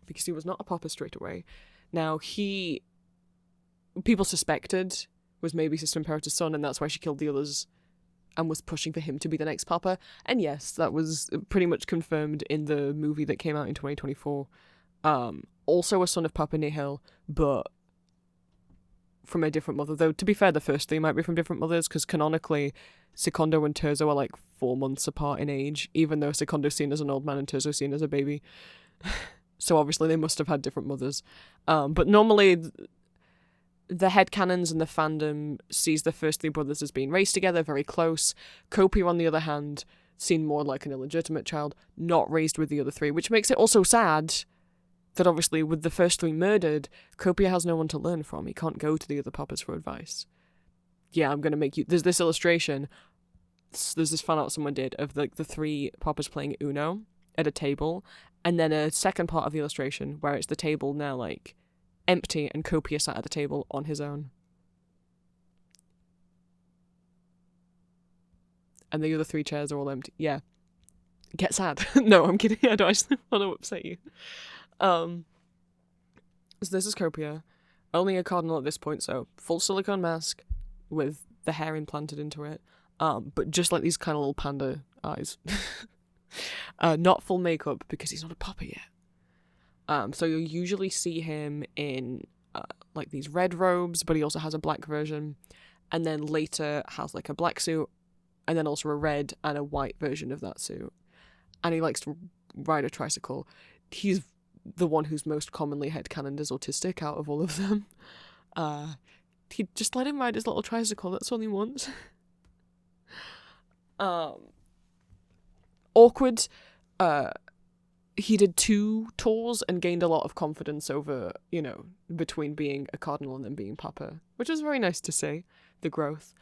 Because he was not a papa straight away. Now, people suspected was maybe Sister Imperator's son, and that's why she killed the others and was pushing for him to be the next papa. And yes, that was pretty much confirmed in the movie that came out in 2024. Also a son of Papa Nihil, but from a different mother. Though, to be fair, the first three might be from different mothers, because canonically, Secondo and Terzo are like 4 months apart in age, even though Secondo's seen as an old man and Terzo's seen as a baby. So obviously they must have had different mothers. But normally the headcanons and the fandom sees the first three brothers as being raised together, very close. Copia, on the other hand, seen more like an illegitimate child, not raised with the other three, which makes it also sad that obviously with the first three murdered, Copia has no one to learn from. He can't go to the other papas for advice. Yeah, I'm going to make you... There's this illustration, there's this fan art someone did of like the three papas playing Uno at a table, and then a second part of the illustration where it's the table now like empty and Copia sat at the table on his own. And the other three chairs are all empty. Yeah. Get sad. No, I'm kidding. I don't actually want to upset you. So this is Copia. Only a cardinal at this point, so full silicone mask with the hair implanted into it. But just like these kind of little panda eyes. Not full makeup because he's not a papa yet. So you'll usually see him in like these red robes, but he also has a black version. And then later has like a black suit, and then also a red and a white version of that suit. And he likes to ride a tricycle. He's the one who's most commonly headcanoned as autistic out of all of them. He just let him ride his little tricycle, that's all he wants. Awkward. He did 2 tours and gained a lot of confidence over, between being a cardinal and then being papa, which is very nice to see, the growth.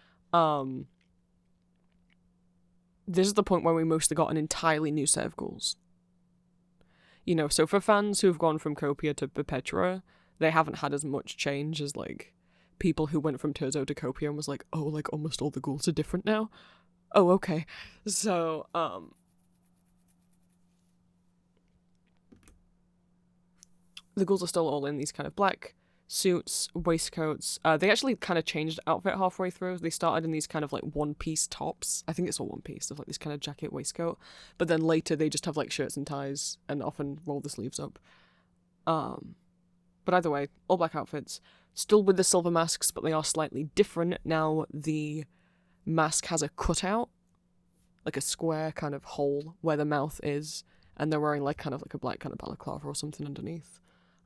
This is the point where we mostly got an entirely new set of ghouls. So for fans who've gone from Copia to Perpetua, they haven't had as much change as, like, people who went from Terzo to Copia and was like, oh, like, almost all the ghouls are different now? Oh, okay. So, the ghouls are still all in these kind of black suits, waistcoats. They actually kind of changed outfit halfway through. They started in these kind of like one-piece tops. I think it's all one piece, of like this kind of jacket waistcoat. But then later they just have like shirts and ties and often roll the sleeves up. But either way, all black outfits. Still with the silver masks, but they are slightly different. Now the mask has a cutout, like a square kind of hole where the mouth is, and they're wearing like kind of like a black kind of balaclava or something underneath.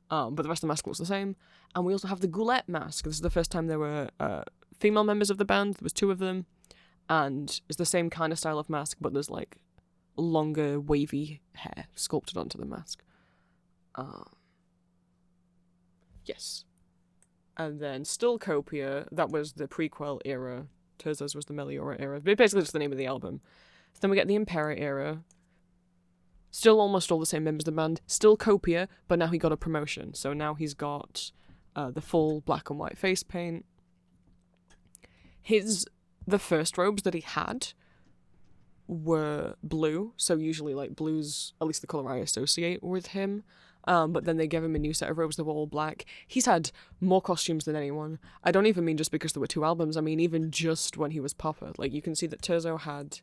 But the rest of the mask looks the same. And we also have the Ghoulette mask. This is the first time there were female members of the band. There was 2 of them. And it's the same kind of style of mask, but there's like longer, wavy hair sculpted onto the mask. Yes. And then still Copia. That was the prequel era. Terzo's was the Meliora era. But basically just the name of the album. So then we get the Impera era. Still almost all the same members of the band. Still Copia, but now he got a promotion. So now he's got the full black and white face paint. The first robes that he had were blue. So usually like blue's at least the colour I associate with him. But then they gave him a new set of robes that were all black. He's had more costumes than anyone. I don't even mean just because there were 2 albums. I mean even just when he was Papa. Like you can see that Terzo had...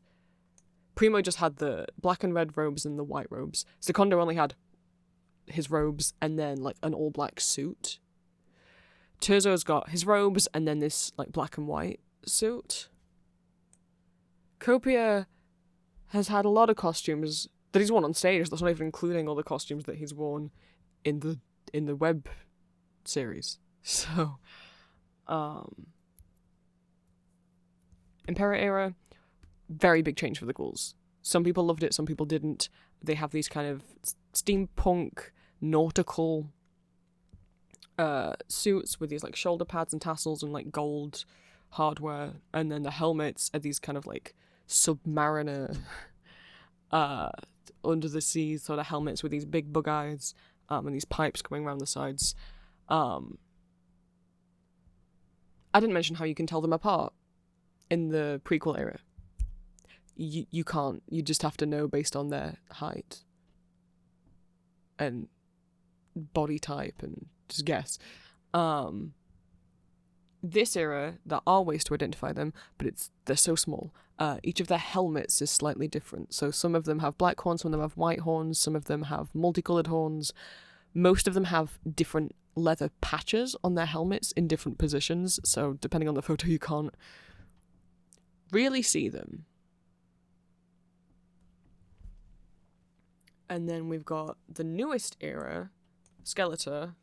Primo just had the black and red robes and the white robes. Secondo only had his robes and then like an all black suit. Terzo's got his robes and then this like black and white suit. Copia has had a lot of costumes that he's worn on stage. That's not even including all the costumes that he's worn in the web series. So, Impera era, very big change for the ghouls. Some people loved it, some people didn't. They have these kind of steampunk, nautical suits with these like shoulder pads and tassels and like gold hardware, and then the helmets are these kind of like submariner under the sea sort of helmets with these big bug eyes and these pipes coming around the sides. I didn't mention how you can tell them apart in the prequel era. You can't. You just have to know based on their height and body type and just guess. This era, there are ways to identify them, but they're so small. Each of their helmets is slightly different. So some of them have black horns, some of them have white horns, some of them have multicolored horns. Most of them have different leather patches on their helmets in different positions. So depending on the photo, you can't really see them. And then we've got the newest era, Skeletor,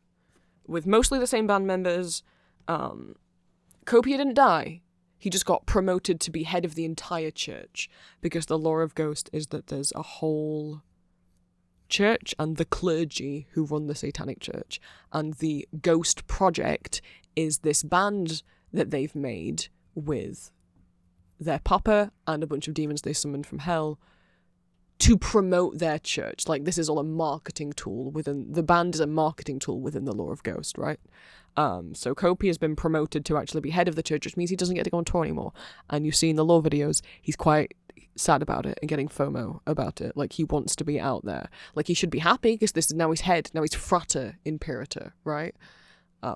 with mostly the same band members. Copia didn't die. He just got promoted to be head of the entire church, because the lore of Ghost is that there's a whole church and the clergy who run the satanic church. And the Ghost Project is this band that they've made with their papa and a bunch of demons they summoned from hell to promote their church. Like, this is all a marketing tool within... The band is a marketing tool within the lore of Ghost, right? So Copia has been promoted to actually be head of the church, which means he doesn't get to go on tour anymore. And you see in the lore videos, he's quite sad about it and getting FOMO about it. Like, he wants to be out there. Like, he should be happy because this is now his head. Now he's Frater Imperator, right?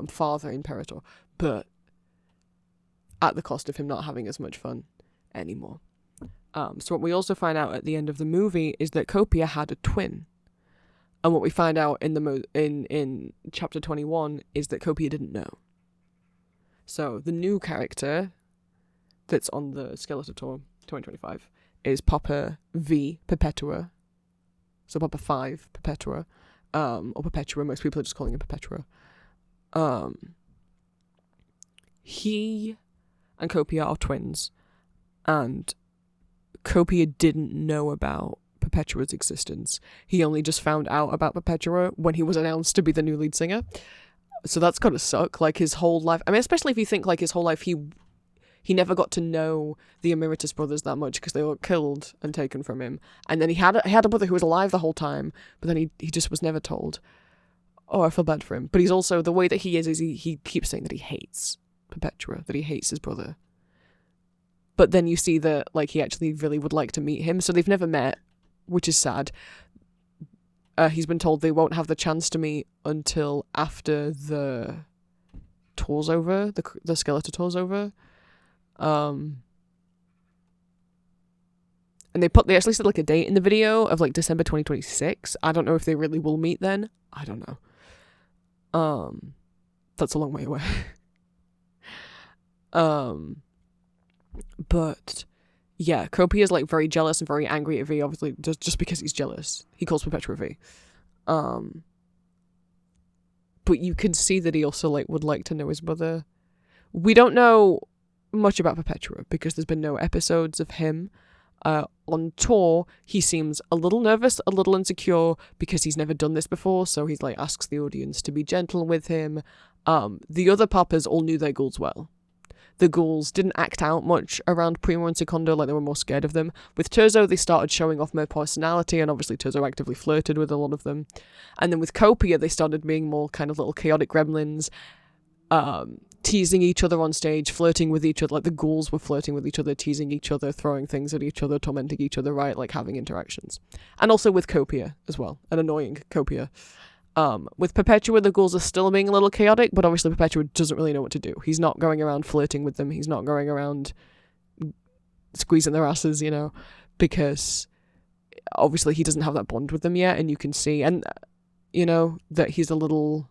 Father Imperator. But at the cost of him not having as much fun anymore. So what we also find out at the end of the movie is that Copia had a twin. And what we find out in chapter 21 is that Copia didn't know. So the new character that's on the Skeletor Tour 2025 is Papa V Perpetua. So Papa 5 Perpetua. Or Perpetua, most people are just calling him Perpetua. He and Copia are twins. And Copia didn't know about Perpetua's existence. He only just found out about Perpetua when he was announced to be the new lead singer. So that's gotta suck. Like, his whole life... I mean, especially if you think, like, his whole life he never got to know the Emeritus brothers that much because they were killed and taken from him. And then he had a brother who was alive the whole time, but then he just was never told. Oh, I feel bad for him. But he's also... The way that he is he keeps saying that he hates Perpetua, that he hates his brother. But then you see that, like, he actually really would like to meet him. So they've never met, which is sad. He's been told they won't have the chance to meet until after the tour's over, the Skeletor tour's over. And they actually said, like, a date in the video of, like, December 2026. I don't know if they really will meet then. I don't know. That's a long way away. But yeah, Copia is like very jealous and very angry at V, obviously just because he's jealous. He calls Perpetua V. But you can see that he also like would like to know his brother. We don't know much about Perpetua because there's been no episodes of him. On tour, he seems a little nervous, a little insecure because he's never done this before, so he's like asks the audience to be gentle with him. The other papas all knew their ghouls well. The ghouls didn't act out much around Primo and Secondo, like they were more scared of them. With Terzo, they started showing off more personality, and obviously Terzo actively flirted with a lot of them. And then with Copia, they started being more kind of little chaotic gremlins, teasing each other on stage, flirting with each other, like the ghouls were flirting with each other, teasing each other, throwing things at each other, tormenting each other, right? Like having interactions. And also with Copia as well, an annoying Copia. With Perpetua, the ghouls are still being a little chaotic, but obviously Perpetua doesn't really know what to do. He's not going around flirting with them. He's not going around squeezing their asses, you know, because obviously he doesn't have that bond with them yet, and you can see, and you know, that he's a little,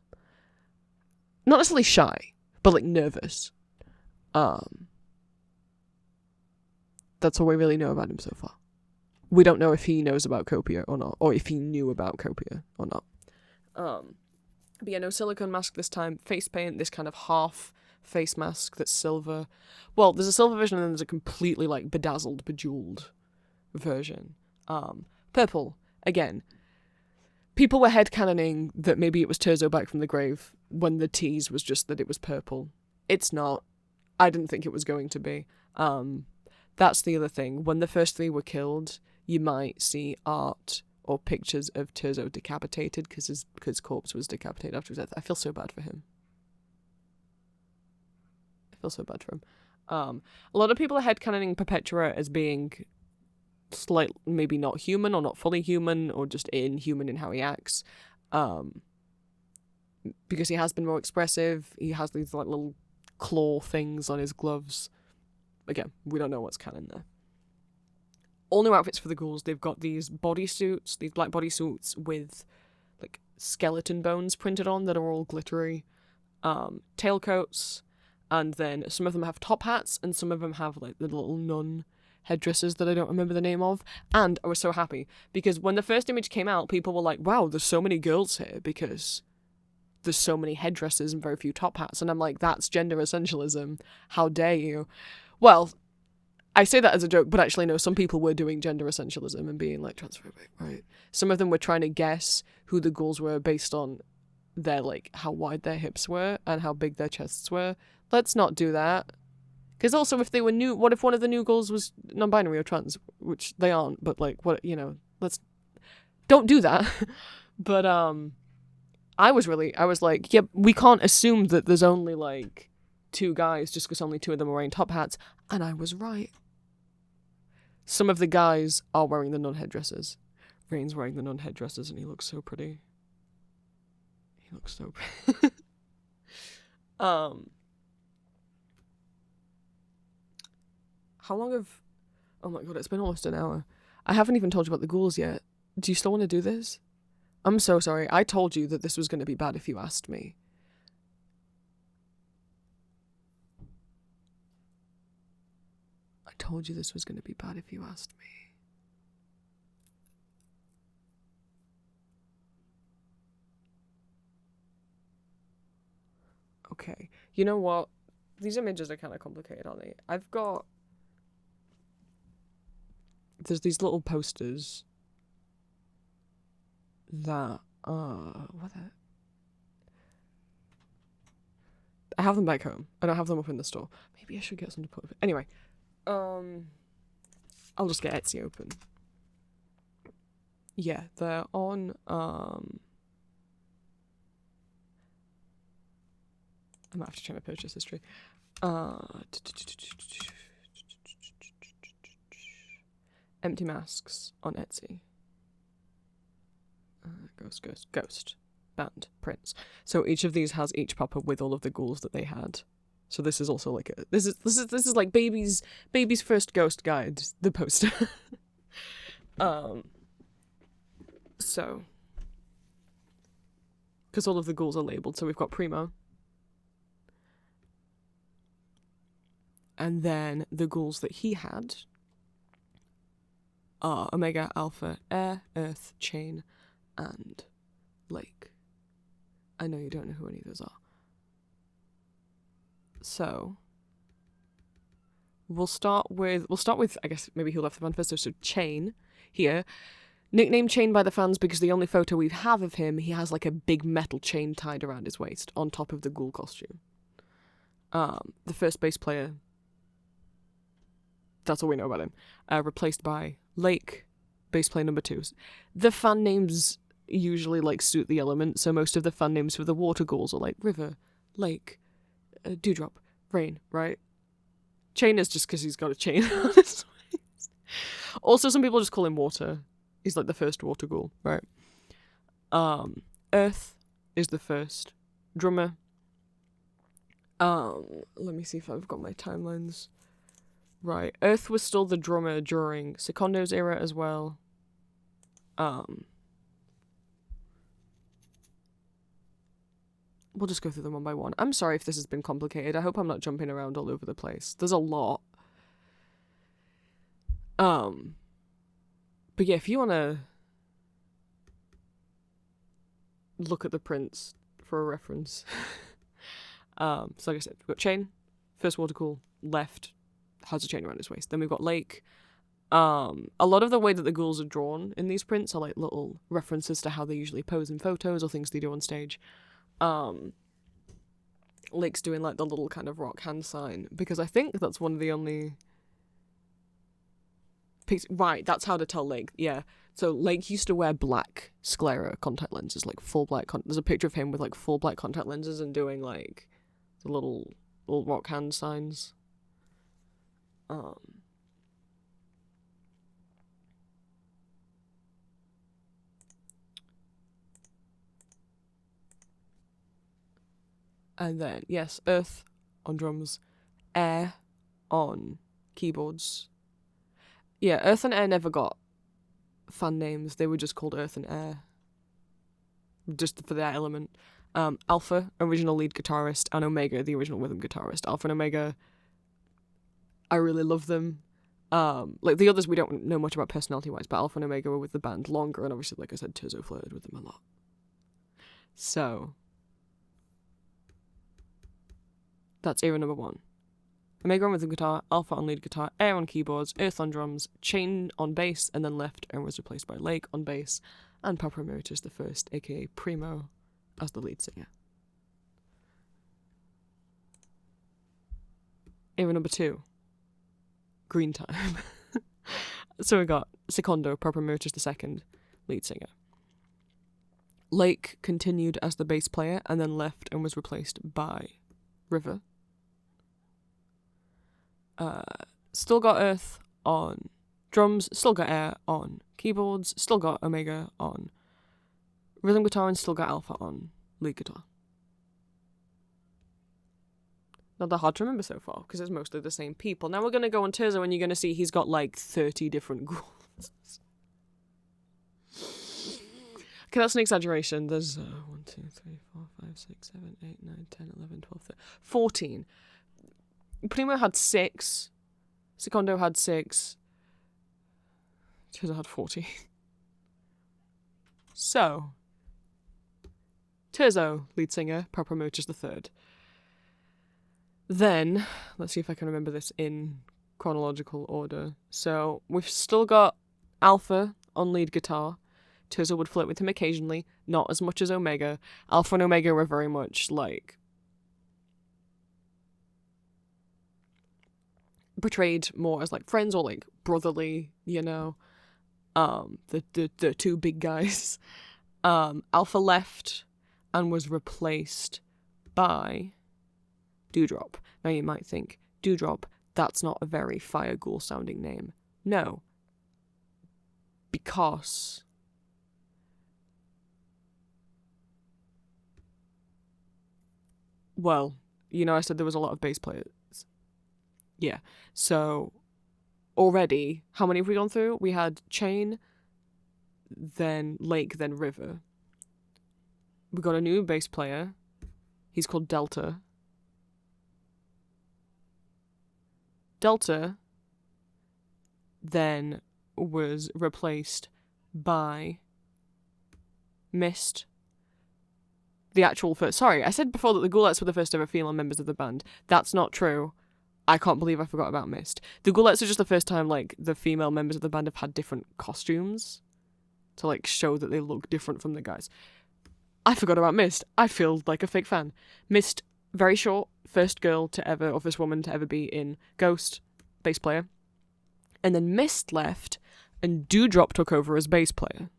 not necessarily shy, but like nervous. That's all we really know about him so far. We don't know if he knows about Copia or not, or if he knew about Copia or not. But yeah, no silicone mask this time. Face paint, this kind of half face mask that's silver. Well, there's a silver version and then there's a completely like bedazzled, bejeweled version. Purple, again. People were headcanoning that maybe it was Terzo back from the grave when the tease was just that it was purple. It's not. I didn't think it was going to be. That's the other thing. When the first three were killed, you might see art or pictures of Terzo decapitated because his corpse was decapitated after his death. I feel so bad for him. A lot of people are headcanoning Perpetua as being slightly, maybe not human or not fully human or just inhuman in how he acts. Because he has been more expressive. He has these like little claw things on his gloves. Again, we don't know what's canon there. All new outfits for the ghouls. They've got these bodysuits, these black bodysuits with like skeleton bones printed on that are all glittery. Tailcoats, and then some of them have top hats, and some of them have like the little nun headdresses that I don't remember the name of. And I was so happy because when the first image came out, people were like, "Wow, there's so many girls here because there's so many headdresses and very few top hats." And I'm like, "That's gender essentialism. How dare you?" Well, I say that as a joke, but actually no, some people were doing gender essentialism and being like transphobic, right? Some of them were trying to guess who the ghouls were based on their like how wide their hips were and how big their chests were. Let's not do that. Because also if they were new, what if one of the new ghouls was non-binary or trans, which they aren't, but like what, you know, let's don't do that. But I was like, yeah, we can't assume that there's only like 2 guys just because only 2 of them are wearing top hats. And I was right. Some of the guys are wearing the nun headdresses. Rain's wearing the nun headdresses and he looks so pretty. He looks so pretty. How long have... Oh my god, it's been almost an hour. I haven't even told you about the ghouls yet. Do you still want to do this? I'm so sorry. I told you that this was going to be bad if you asked me. I told you this was going to be bad if you asked me. Okay. You know what? These images are kind of complicated, aren't they? I've got... There's these little posters that what the... I have them back home. I don't have them up in the store. Maybe I should get some to put... Anyway. I'll just get Etsy open. Yeah, they're on I might have to check my purchase history. Empty masks on Etsy. Ghost. Band. Prints. So each of these has each papa with all of the ghouls that they had. So this is also like a this is like baby's first ghost guide, the poster. So because all of the ghouls are labeled, so we've got Primo. And then the ghouls that he had are Omega, Alpha, Air, Earth, Chain, and Lake. I know you don't know who any of those are. So we'll start with I guess maybe who left the band first. So Chain here. Nicknamed Chain by the fans because the only photo we have of him, he has like a big metal chain tied around his waist on top of the ghoul costume. The first bass player, that's all we know about him. Replaced by Lake, bass player number 2. The fan names usually like suit the element, so most of the fan names for the water ghouls are like River, Lake, Dewdrop, Rain, right? Chain is just because he's got a chain on his waist. Also, some people just call him Water. He's like the first water ghoul, right? Earth is the first drummer. Let me see if I've got my timelines right. Earth was still the drummer during Secondo's era as well. We'll just go through them one by one. I'm sorry if this has been complicated. I hope I'm not jumping around all over the place. There's a lot. But yeah, if you want to look at the prints for a reference. So like I said, we've got chain, first watercool, left, has a chain around his waist. Then we've got lake. A lot of the way that the ghouls are drawn in these prints are like little references to how they usually pose in photos or things they do on stage. Lake's doing like the little kind of rock hand sign, because I think that's one of the only... Right, that's how to tell Lake, yeah. So Lake used to wear black sclera contact lenses, like full black... There's a picture of him with like full black contact lenses and doing like the little rock hand signs. And then, yes, earth on drums, air on keyboards. Yeah, earth and air never got fan names. They were just called earth and air, just for their element. Alpha, original lead guitarist, and Omega, the original rhythm guitarist. Alpha and Omega, I really love them. Like the others we don't know much about personality-wise, but Alpha and Omega were with the band longer, and obviously, like I said, Tizzo flirted with them a lot. So... that's era number 1. Omega on rhythm guitar, Alpha on lead guitar, air on keyboards, earth on drums, chain on bass, and then left and was replaced by Lake on bass, and Papa Emeritus the First, aka Primo, as the lead singer. Era number 2. Green time. So we got Secondo, Papa Emeritus II, lead singer. Lake continued as the bass player and then left and was replaced by River. Still got earth on drums, still got air on keyboards, still got Omega on rhythm guitar, and still got Alpha on lead guitar. Not that hard to remember so far, because it's mostly the same people. Now we're going to go on Tizzo, and you're going to see he's got like 30 different ghouls. Okay, that's an exaggeration. There's 1, 2, 3, 4, 5, 6, 7, 8, 9, 10, 11, 12, 13, 14. Primo had 6. Secondo had 6. Tizzo had 14. So, Tizzo, lead singer, Papa Emeritus III. Then, let's see if I can remember this in chronological order. So, we've still got Alpha on lead guitar. Tizzo would flirt with him occasionally, not as much as Omega. Alpha and Omega were very much like portrayed more as like friends or like brotherly, you know. The two big guys. Alpha left and was replaced by Dewdrop. Now you might think, Dewdrop, that's not a very fire ghoul sounding name. No. Because well, you know, I said there was a lot of bass players. Yeah. So, already, how many have we gone through? We had Chain, then Lake, then River. We got a new bass player. He's called Delta. Delta then was replaced by Mist. The actual first... Sorry, I said before that the Ghoulettes were the first ever female members of the band. That's not true. I can't believe I forgot about Mist. The Ghoulettes are just the first time, like, the female members of the band have had different costumes to, like, show that they look different from the guys. I forgot about Mist. I feel like a fake fan. Mist, very short, first girl to ever, or first woman to ever be in Ghost, bass player. And then Mist left, and Dewdrop took over as bass player.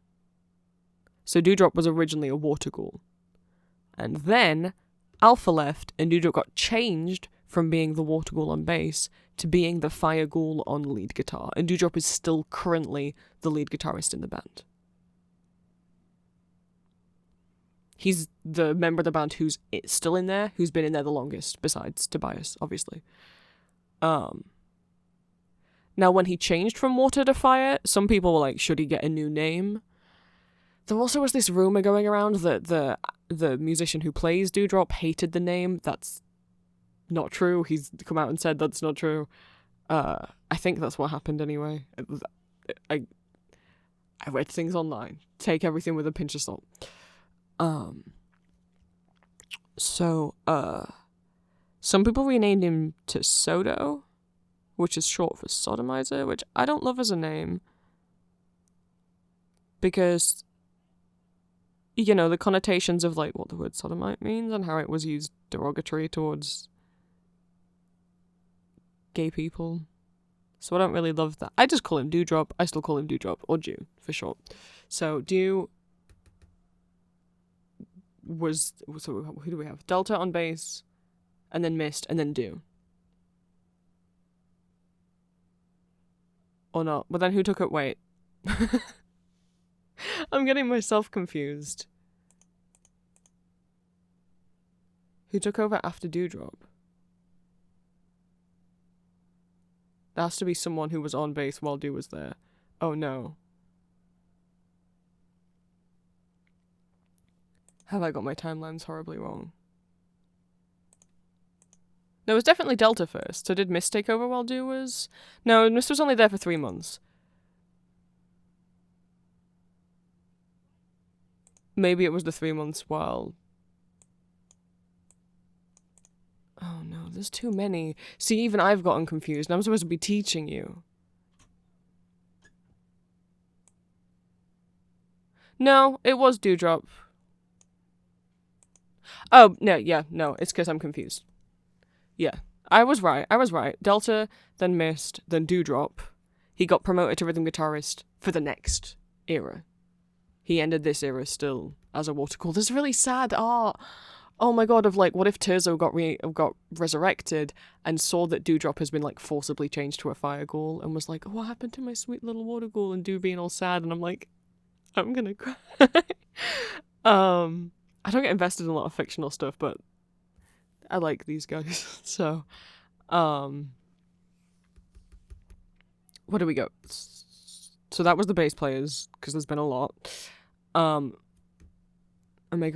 So Dewdrop was originally a water ghoul. And then Alpha left, and Dewdrop got changed from being the water ghoul on bass to being the fire ghoul on lead guitar. And Dewdrop is still currently the lead guitarist in the band. He's the member of the band who's still in there, who's been in there the longest, besides Tobias, obviously. Now, when he changed from water to fire, some people were like, should he get a new name? There also was this rumor going around that the musician who plays Dewdrop hated the name. That's not true. He's come out and said that's not true. I think that's what happened anyway. I read things online. Take everything with a pinch of salt. So, some people renamed him to Sodo, which is short for sodomizer, which I don't love as a name. Because, you know, the connotations of, like, what the word sodomite means and how it was used derogatory towards gay people. So I don't really love that. I just call him Dewdrop. I still call him Dewdrop, or Dew, for short. So, Dew was... So, who do we have? Delta on bass, and then Mist, and then Dew. Or not. But then who took it? Wait. I'm getting myself confused. Who took over after Dewdrop? There has to be someone who was on bass while Dew was there. Oh no. Have I got my timelines horribly wrong? No, it was definitely Delta first. So did Mist take over while Dew was... No, Mist was only there for 3 months. Maybe it was the 3 months while... Oh no, there's too many. See, even I've gotten confused, and I'm supposed to be teaching you. No, it was Dewdrop. Oh, no, yeah, no, it's because I'm confused. Yeah, I was right. Delta, then Mist, then Dewdrop. He got promoted to rhythm guitarist for the next era. He ended this era still as a water ghoul. There's really sad art. Oh my god, of like, what if Terzo got resurrected and saw that Dewdrop has been like forcibly changed to a fire ghoul and was like, oh, what happened to my sweet little water ghoul? And Dew being all sad, and I'm like, I'm gonna cry. I don't get invested in a lot of fictional stuff, but I like these guys. So, what do we go? So that was the bass players, because there's been a lot. Omega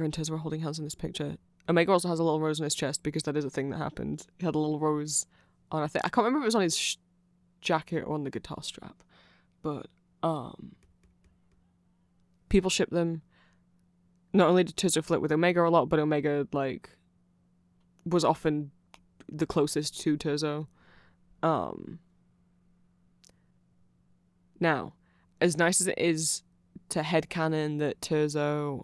and Tiz were holding hands in this picture. Omega also has a little rose on his chest, because that is a thing that happened. He had a little rose on, I can't remember if it was on his jacket or on the guitar strap, but, people ship them. Not only did Tiz flirt with Omega a lot, but Omega, like, was often the closest to Terzo. Now, as nice as it is to headcanon that Terzo,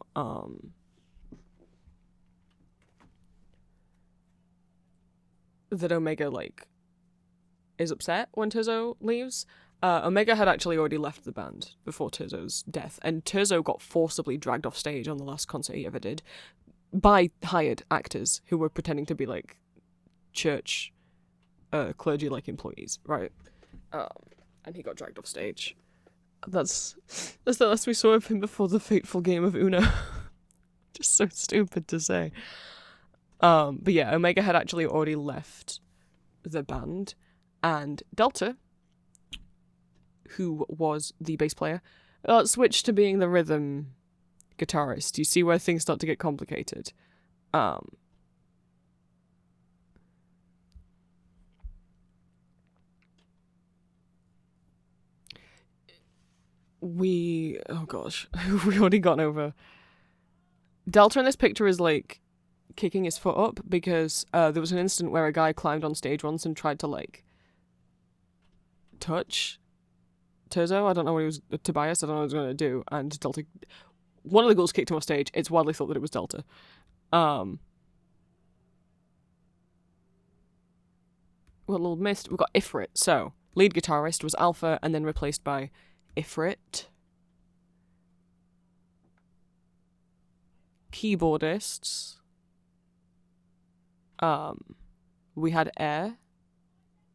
that Omega, like, is upset when Terzo leaves, Omega had actually already left the band before Terzo's death, and Terzo got forcibly dragged off stage on the last concert he ever did by hired actors who were pretending to be, like, church, clergy-like employees, right? And he got dragged off stage. That's the last we saw of him before the fateful game of Uno. Just so stupid to say. But yeah, Omega had actually already left the band, and Delta, who was the bass player, switched to being the rhythm guitarist. You see where things start to get complicated. Oh gosh, we already gone over. Delta in this picture is like kicking his foot up because there was an incident where a guy climbed on stage once and tried to like touch Terzo. I don't know what he was, Tobias, I don't know what he was going to do, and Delta, one of the ghouls kicked him off stage. It's widely thought that it was Delta. What little missed, we've got Ifrit. So, lead guitarist was Alpha and then replaced by Ifrit. Keyboardists. We had Air,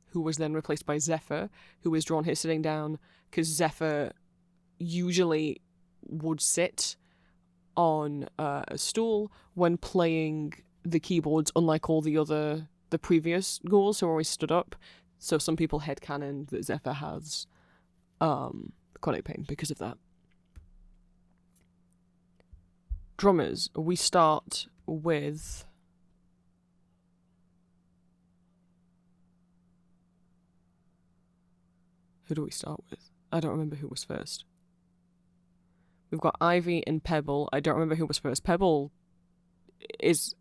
who was then replaced by Zephyr, who was drawn here sitting down because Zephyr usually would sit on a stool when playing the keyboards, unlike all the previous ghouls who always stood up. So some people headcanon that Zephyr has chronic pain because of that. Drummers, we start with Who do we start with? I don't remember who was first. We've got Ivy and Pebble. I don't remember who was first. Pebble is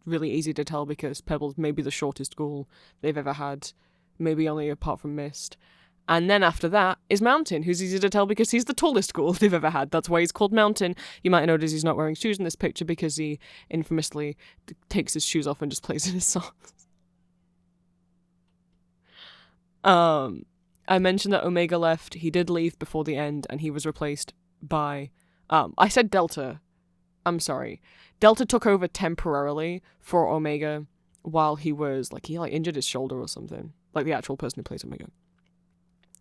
really easy to tell because Pebble's maybe the shortest ghoul they've ever had, maybe only apart from Mist. And then after that is Mountain, who's easy to tell because he's the tallest ghoul they've ever had. That's why he's called Mountain. You might notice he's not wearing shoes in this picture because he infamously takes his shoes off and just plays in his songs. I mentioned that Omega left. He did leave before the end, and he was replaced by... I said Delta. I'm sorry. Delta took over temporarily for Omega while he was... he injured his shoulder or something. Like the actual person who plays Omega.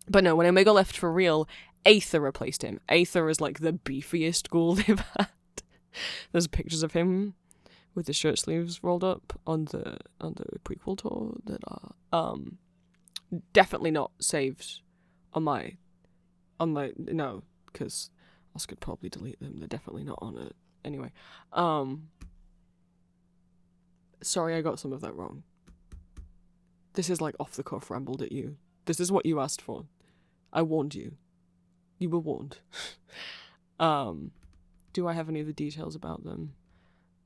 But no, when Omega left for real, Aether replaced him. Aether is the beefiest ghoul they've had. There's pictures of him with his shirt sleeves rolled up on the prequel tour that are definitely not saved on my no, because I could probably delete them. They're definitely not on it. Anyway, sorry I got some of that wrong. This is off the cuff rambled at you. This is what you asked for. I warned you. You were warned. Do I have any of the details about them?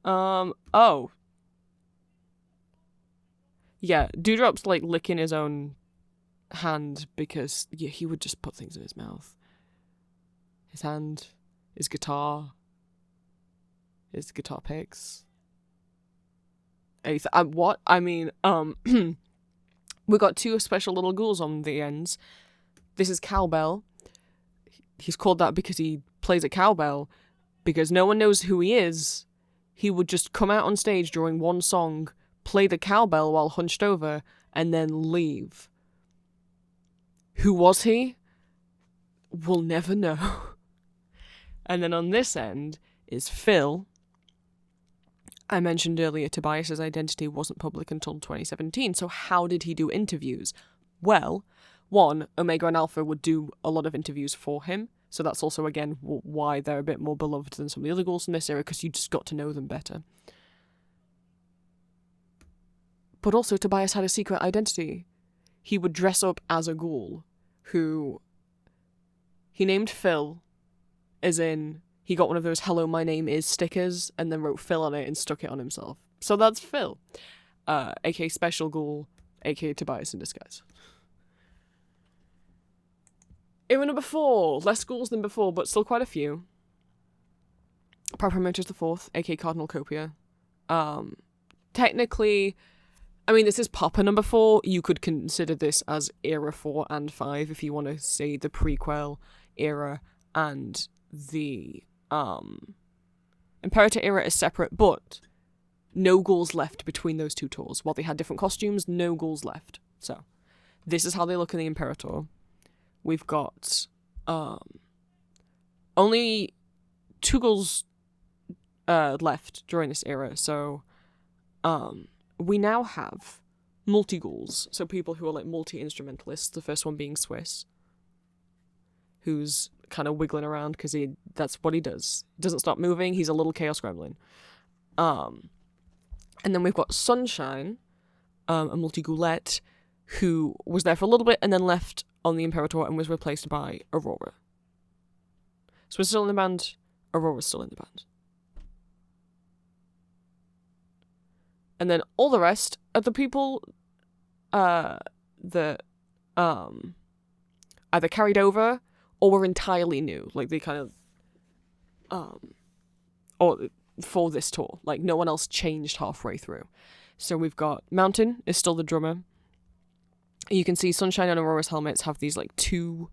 Oh. Yeah, Dewdrop's licking his own hand because he would just put things in his mouth. His hand, his guitar picks. What? I mean, we got two special little ghouls on the ends. This is Cowbell. He's called that because he plays a cowbell. Because no one knows who he is. He would just come out on stage during one song, play the cowbell while hunched over, and then leave. Who was he? We'll never know. And then on this end is Phil. I mentioned earlier Tobias's identity wasn't public until 2017, so how did he do interviews? Well, one, Omega and Alpha would do a lot of interviews for him, so that's also, again, why they're a bit more beloved than some of the other ghouls in this era, because you just got to know them better. But also, Tobias had a secret identity. He would dress up as a ghoul, who he named Phil, as in, he got one of those "Hello, my name is" stickers, and then wrote Phil on it and stuck it on himself. So that's Phil, aka Special Ghoul, aka Tobias in disguise. Era number 4, less ghouls than before, but still quite a few. Promoter's the 4th, aka Cardinal Copia. Technically, I mean, this is Papa number 4. You could consider this as Era 4 and 5 if you want to say the prequel era and the Imperator era is separate, but no ghouls left between those two tours. While they had different costumes, no ghouls left. So, this is how they look in the Imperator. We've got only 2 ghouls left during this era, so we now have multi-ghouls, so people who are multi-instrumentalists, the first one being Swiss, who's kind of wiggling around because that's what he does. He doesn't stop moving, he's a little chaos gremlin. And then we've got Sunshine, a multi-ghoulette, who was there for a little bit and then left on the Imperator and was replaced by Aurora. So we're still in the band, Aurora's still in the band. And then all the rest are the people that either carried over or were entirely new. They kind of or for this tour. No one else changed halfway through. So we've got Mountain is still the drummer. You can see Sunshine and Aurora's helmets have these 2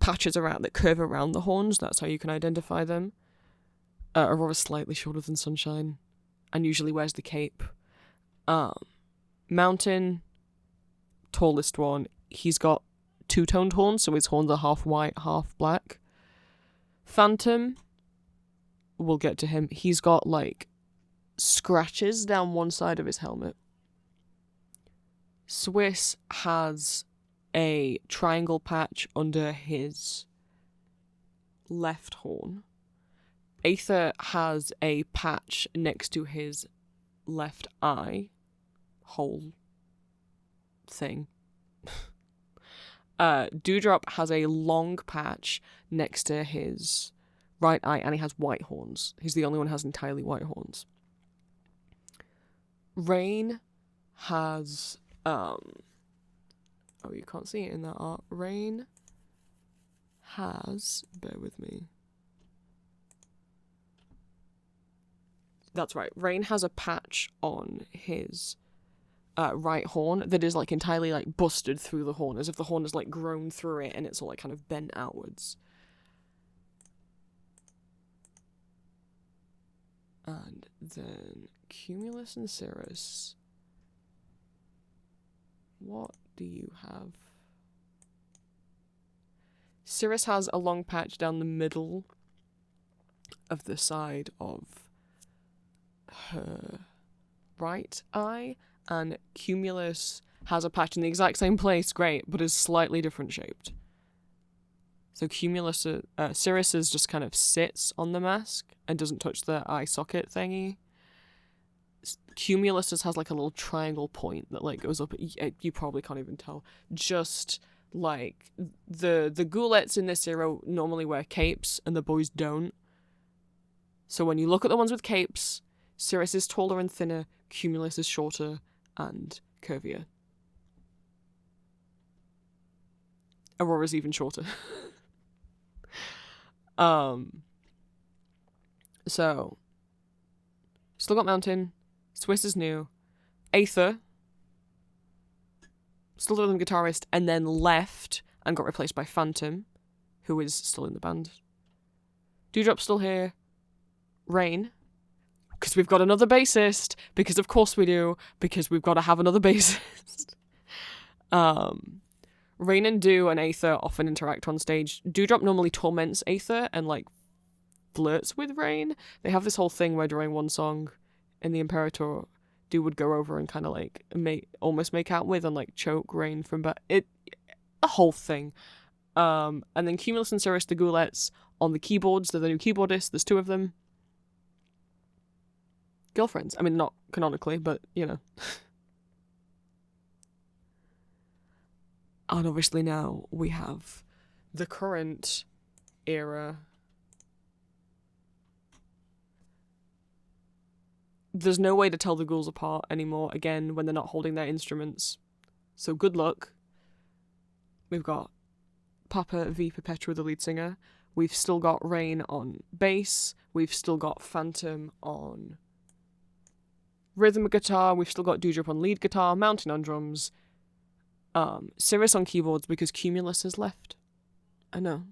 patches around that curve around the horns. That's how you can identify them. Aurora's slightly shorter than Sunshine and usually wears the cape. Mountain, tallest one, he's got 2-toned horns, so his horns are half white, half black. Phantom, we'll get to him, he's got scratches down one side of his helmet. Swiss has a triangle patch under his left horn. Aether has a patch next to his left eye hole thing. Dewdrop has a long patch next to his right eye, and he has white horns. He's the only one who has entirely white horns. Rain has oh, you can't see it in that art. Rain has, bear with me. That's right. Rain has a patch on his right horn that is like entirely like busted through the horn, as if the horn has like grown through it and it's all like kind of bent outwards. And then Cumulus and Cirrus. What do you have? Cirrus has a long patch down the middle of the side of her right eye, and Cumulus has a patch in the exact same place, great, but is slightly different shaped. So Cirrus just kind of sits on the mask and doesn't touch the eye socket thingy. Cumulus has like a little triangle point that like goes up. You probably can't even tell. Just like the ghoulettes in this era normally wear capes and the boys don't. So when you look at the ones with capes, Cirrus is taller and thinner, Cumulus is shorter and curvier. Aurora's even shorter. So still got Mountain, Swiss is new, Aether, still the rhythm guitarist, and then left and got replaced by Phantom, who is still in the band. Dewdrop's still here. Rain, because we've got another bassist, because of course we do, because we've got to have another bassist. Rain and Dew and Aether often interact on stage. Dewdrop normally torments Aether and like flirts with Rain. They have this whole thing where during one song in the Imperator, Dew would go over and kind of like almost make out with and like choke Rain from a whole thing. And then Cumulus and Cirrus, the ghoulettes, on the keyboards. They're the new keyboardists. There's two of them. Girlfriends. I mean, not canonically, but you know. And obviously now we have the current era. There's no way to tell the ghouls apart anymore, again, when they're not holding their instruments. So good luck. We've got Papa V Perpetua, the lead singer. We've still got Rain on bass. We've still got Phantom on rhythm guitar. We've still got Dewdrop on lead guitar, Mountain on drums. Cirrus on keyboards because Cumulus has left. I know.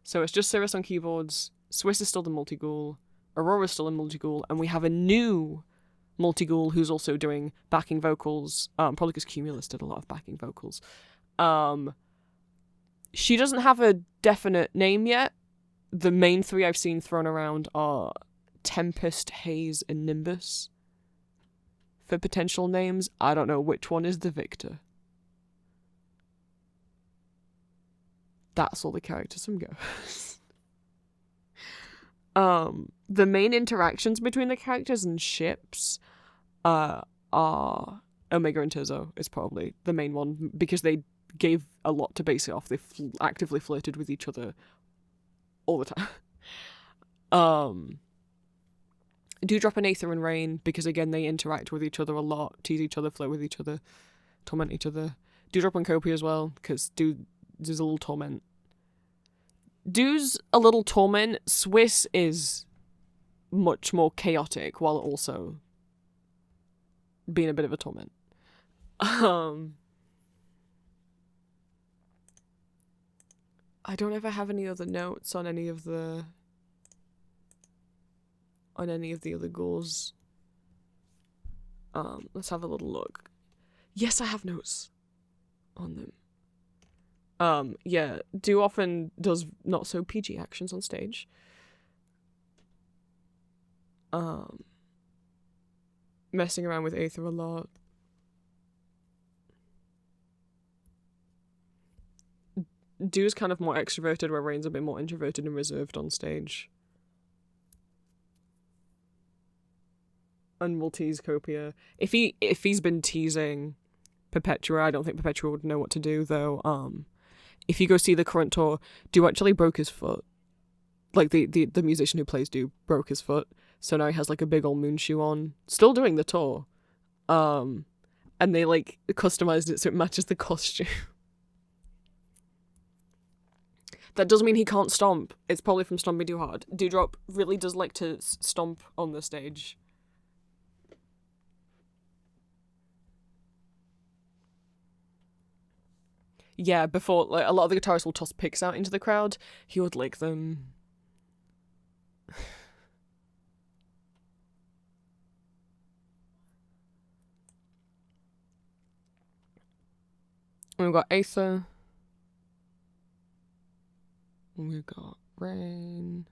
So it's just Cirrus on keyboards. Swiss is still the multi-ghoul. Aurora's still a multi-ghoul. And we have a new multi-ghoul who's also doing backing vocals. Probably because Cumulus did a lot of backing vocals. She doesn't have a definite name yet. The main three I've seen thrown around are Tempest, Haze, and Nimbus. For potential names, I don't know which one is the victor. That's all the characters from Go. The main interactions between the characters and ships are Omega and Turzo is probably the main one, because they gave a lot to base it off. They actively flirted with each other all the time. Dewdrop and Aether and Rain, because again they interact with each other a lot, tease each other, flirt with each other, torment each other. Dewdrop and Copia as well, because Dew's a little torment. Dew's a little torment. Swiss is much more chaotic while also being a bit of a torment. I don't ever have any other notes on any of the other ghouls. Let's have a little look. Yes, I have notes on them. Yeah, Dew often does not so PG actions on stage. Messing around with Aether a lot. Dew's kind of more extroverted, where Rain's a bit more introverted and reserved on stage. And will tease Copia. If he's been teasing Perpetua. I don't think Perpetua would know what to do, though. If you go see the current tour, Do actually broke his foot. Like, the musician who plays Do broke his foot, so now he has, like, a big old moon shoe on. Still doing the tour. And they, like, customized it so it matches the costume. That doesn't mean he can't stomp. It's probably from stomping too hard. Dewdrop really does like to stomp on the stage. Yeah, before, like, a lot of the guitarists will toss picks out into the crowd. He would lick them. We've got Aether. We've got Rain.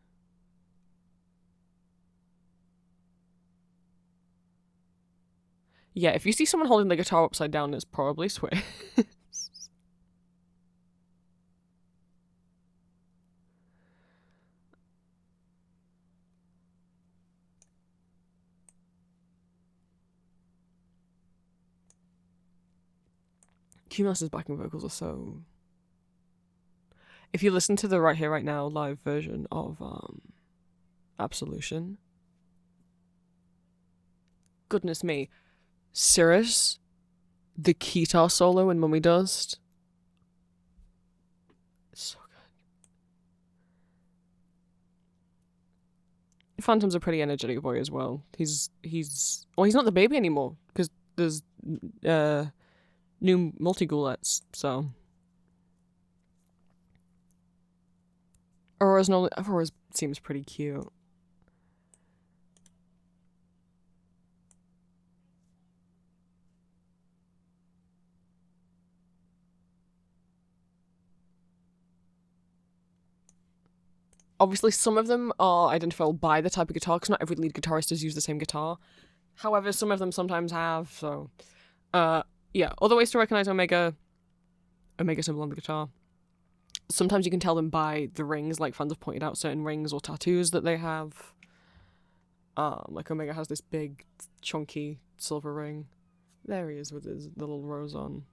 Yeah, if you see someone holding the guitar upside down, it's probably Swiss. Cumulus's backing vocals are so... If you listen to the Right Here, Right Now live version of Absolution, goodness me, Cirrus, the guitar solo in Mummy Dust, it's so good. Phantom's a pretty energetic boy as well. He's not the baby anymore because there's new multi-ghoulettes, so... Aurora's seems pretty cute. Obviously, some of them are identifiable by the type of guitar, because not every lead guitarist has used the same guitar. However, some of them sometimes have, so... yeah, other ways to recognize Omega symbol on the guitar. Sometimes you can tell them by the rings, like fans have pointed out certain rings or tattoos that they have. Like Omega has this big, chunky silver ring. There he is with his little rose on.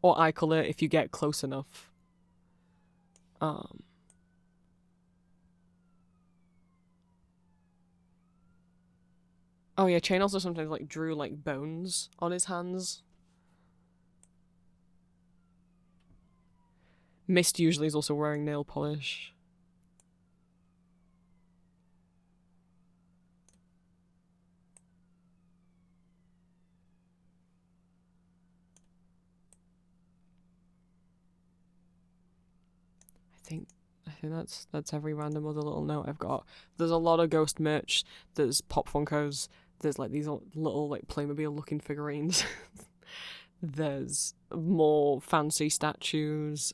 Or eye colour if you get close enough. Oh yeah, Chain also sometimes like drew like bones on his hands. Mist usually is also wearing nail polish. I think that's every random other little note I've got. There's a lot of Ghost merch. There's Pop Funkos. There's like these little like Playmobil looking figurines. There's more fancy statues,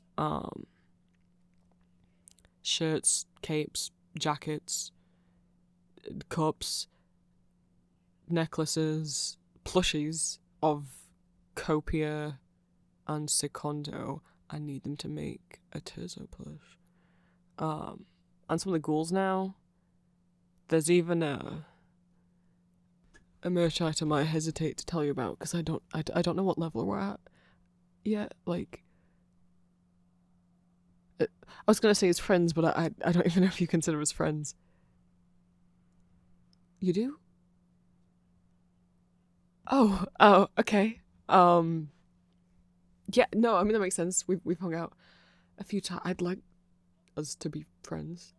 shirts, capes, jackets, cups, necklaces, plushies of Copia and Secondo. I need them to make a Terzo plush. And some of the ghouls now. There's even a merch item I hesitate to tell you about because I don't know what level we're at yet. Like, I was gonna say it's friends, but I don't even know if you consider us friends. You do? Oh, okay. Yeah, no, I mean that makes sense. We've hung out a few times. I'd like us to be friends.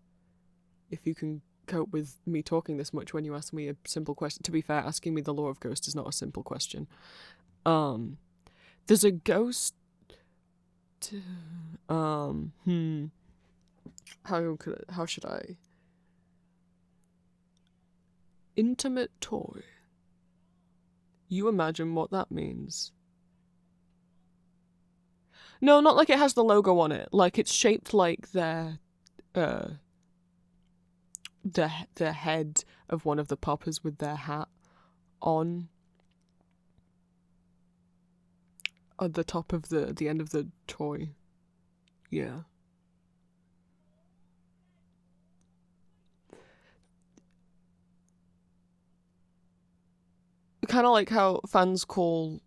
If you can cope with me talking this much when you ask me a simple question. To be fair, asking me the lore of Ghost is not a simple question. There's a ghost. How should I? Intimate toy. You imagine what that means. No, not like it has the logo on it. Like it's shaped like the head of one of the poppers with their hat on at the top of the end of the toy. Yeah. Kind of like how fans call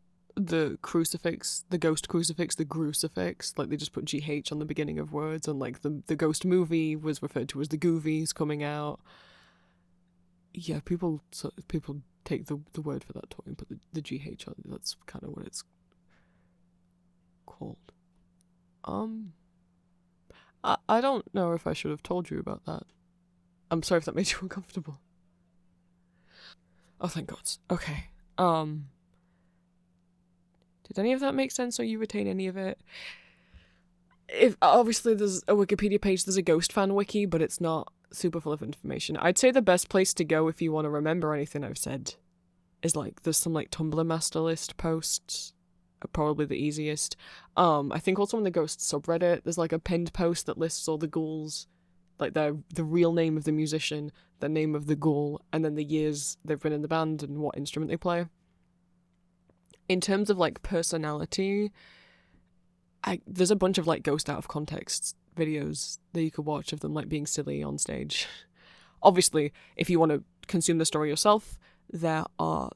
the crucifix, the ghost crucifix, the crucifix, like they just put GH on the beginning of words, and like the ghost movie was referred to as the Goovies coming out. Yeah, people take the word for that toy and put the GH on it. That's kind of what it's called. I don't know if I should have told you about that. I'm sorry if that made you uncomfortable. Oh, thank God. Okay. Did any of that make sense, or you retain any of it? If obviously there's a Wikipedia page, there's a ghost fan wiki, but it's not super full of information. I'd say the best place to go if you want to remember anything I've said is like there's some like Tumblr master list posts, are probably the easiest. I think also on the ghost subreddit there's like a pinned post that lists all the ghouls, like the real name of the musician, the name of the ghoul, and then the years they've been in the band and what instrument they play. In terms of like personality, there's a bunch of like ghost out of context videos that you could watch of them like being silly on stage. Obviously, if you want to consume the story yourself, there are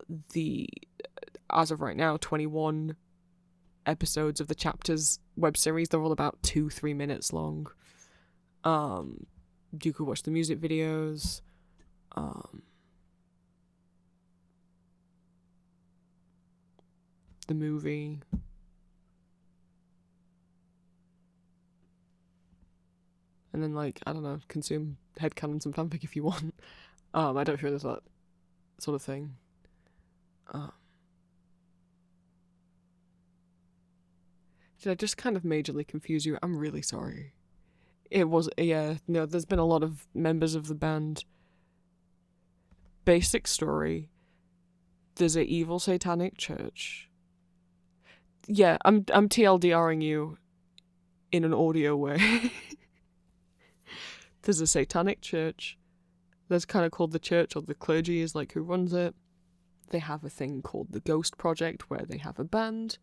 as of right now, 21 episodes of the Chapters web series. They're all about 2-3 minutes long. You could watch the music videos. The movie. And then, like, I don't know, consume headcanons and fanfic if you want. I don't feel there's that sort of thing. Did I just kind of majorly confuse you? I'm really sorry. It was, yeah, no, there's been a lot of members of the band. Basic story. There's an evil satanic church. Yeah, I'm TLDRing you in an audio way. There's a satanic church. That's kind of called the church, or the clergy is like who runs it. They have a thing called the Ghost Project where they have a band.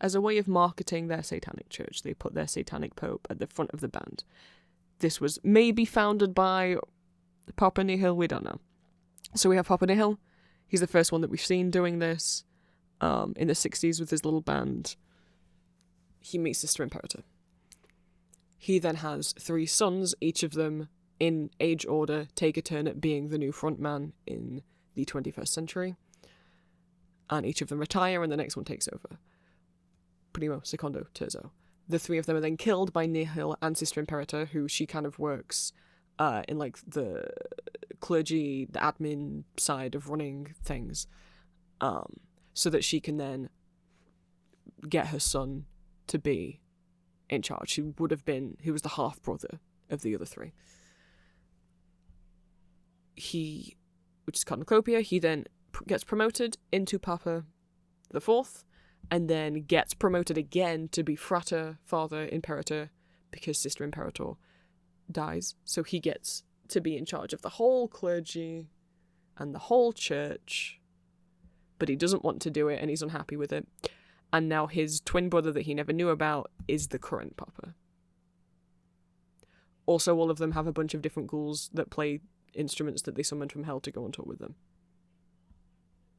As a way of marketing their satanic church, they put their satanic pope at the front of the band. This was maybe founded by Papa Nihil, we don't know. So we have Papa Nihil. He's the first one that we've seen doing this. In the 60s with his little band. He meets Sister Imperator. He then has 3 sons, each of them, in age order, take a turn at being the new frontman in the 21st century. And each of them retire and the next one takes over. Primo, secondo, terzo. The 3 of them are then killed by Nihil and Sister Imperator, who she kind of works in like the clergy, the admin side of running things. So that she can then get her son to be in charge. He was the half-brother of the other 3. Which is Cardinal Copia, he then gets promoted into Papa the 4th, and then gets promoted again to be Frater, Father, Imperator, because Sister Imperator dies. So he gets to be in charge of the whole clergy and the whole church, but he doesn't want to do it and he's unhappy with it. And now his twin brother that he never knew about is the current Papa. Also, all of them have a bunch of different ghouls that play instruments that they summoned from hell to go on tour with them.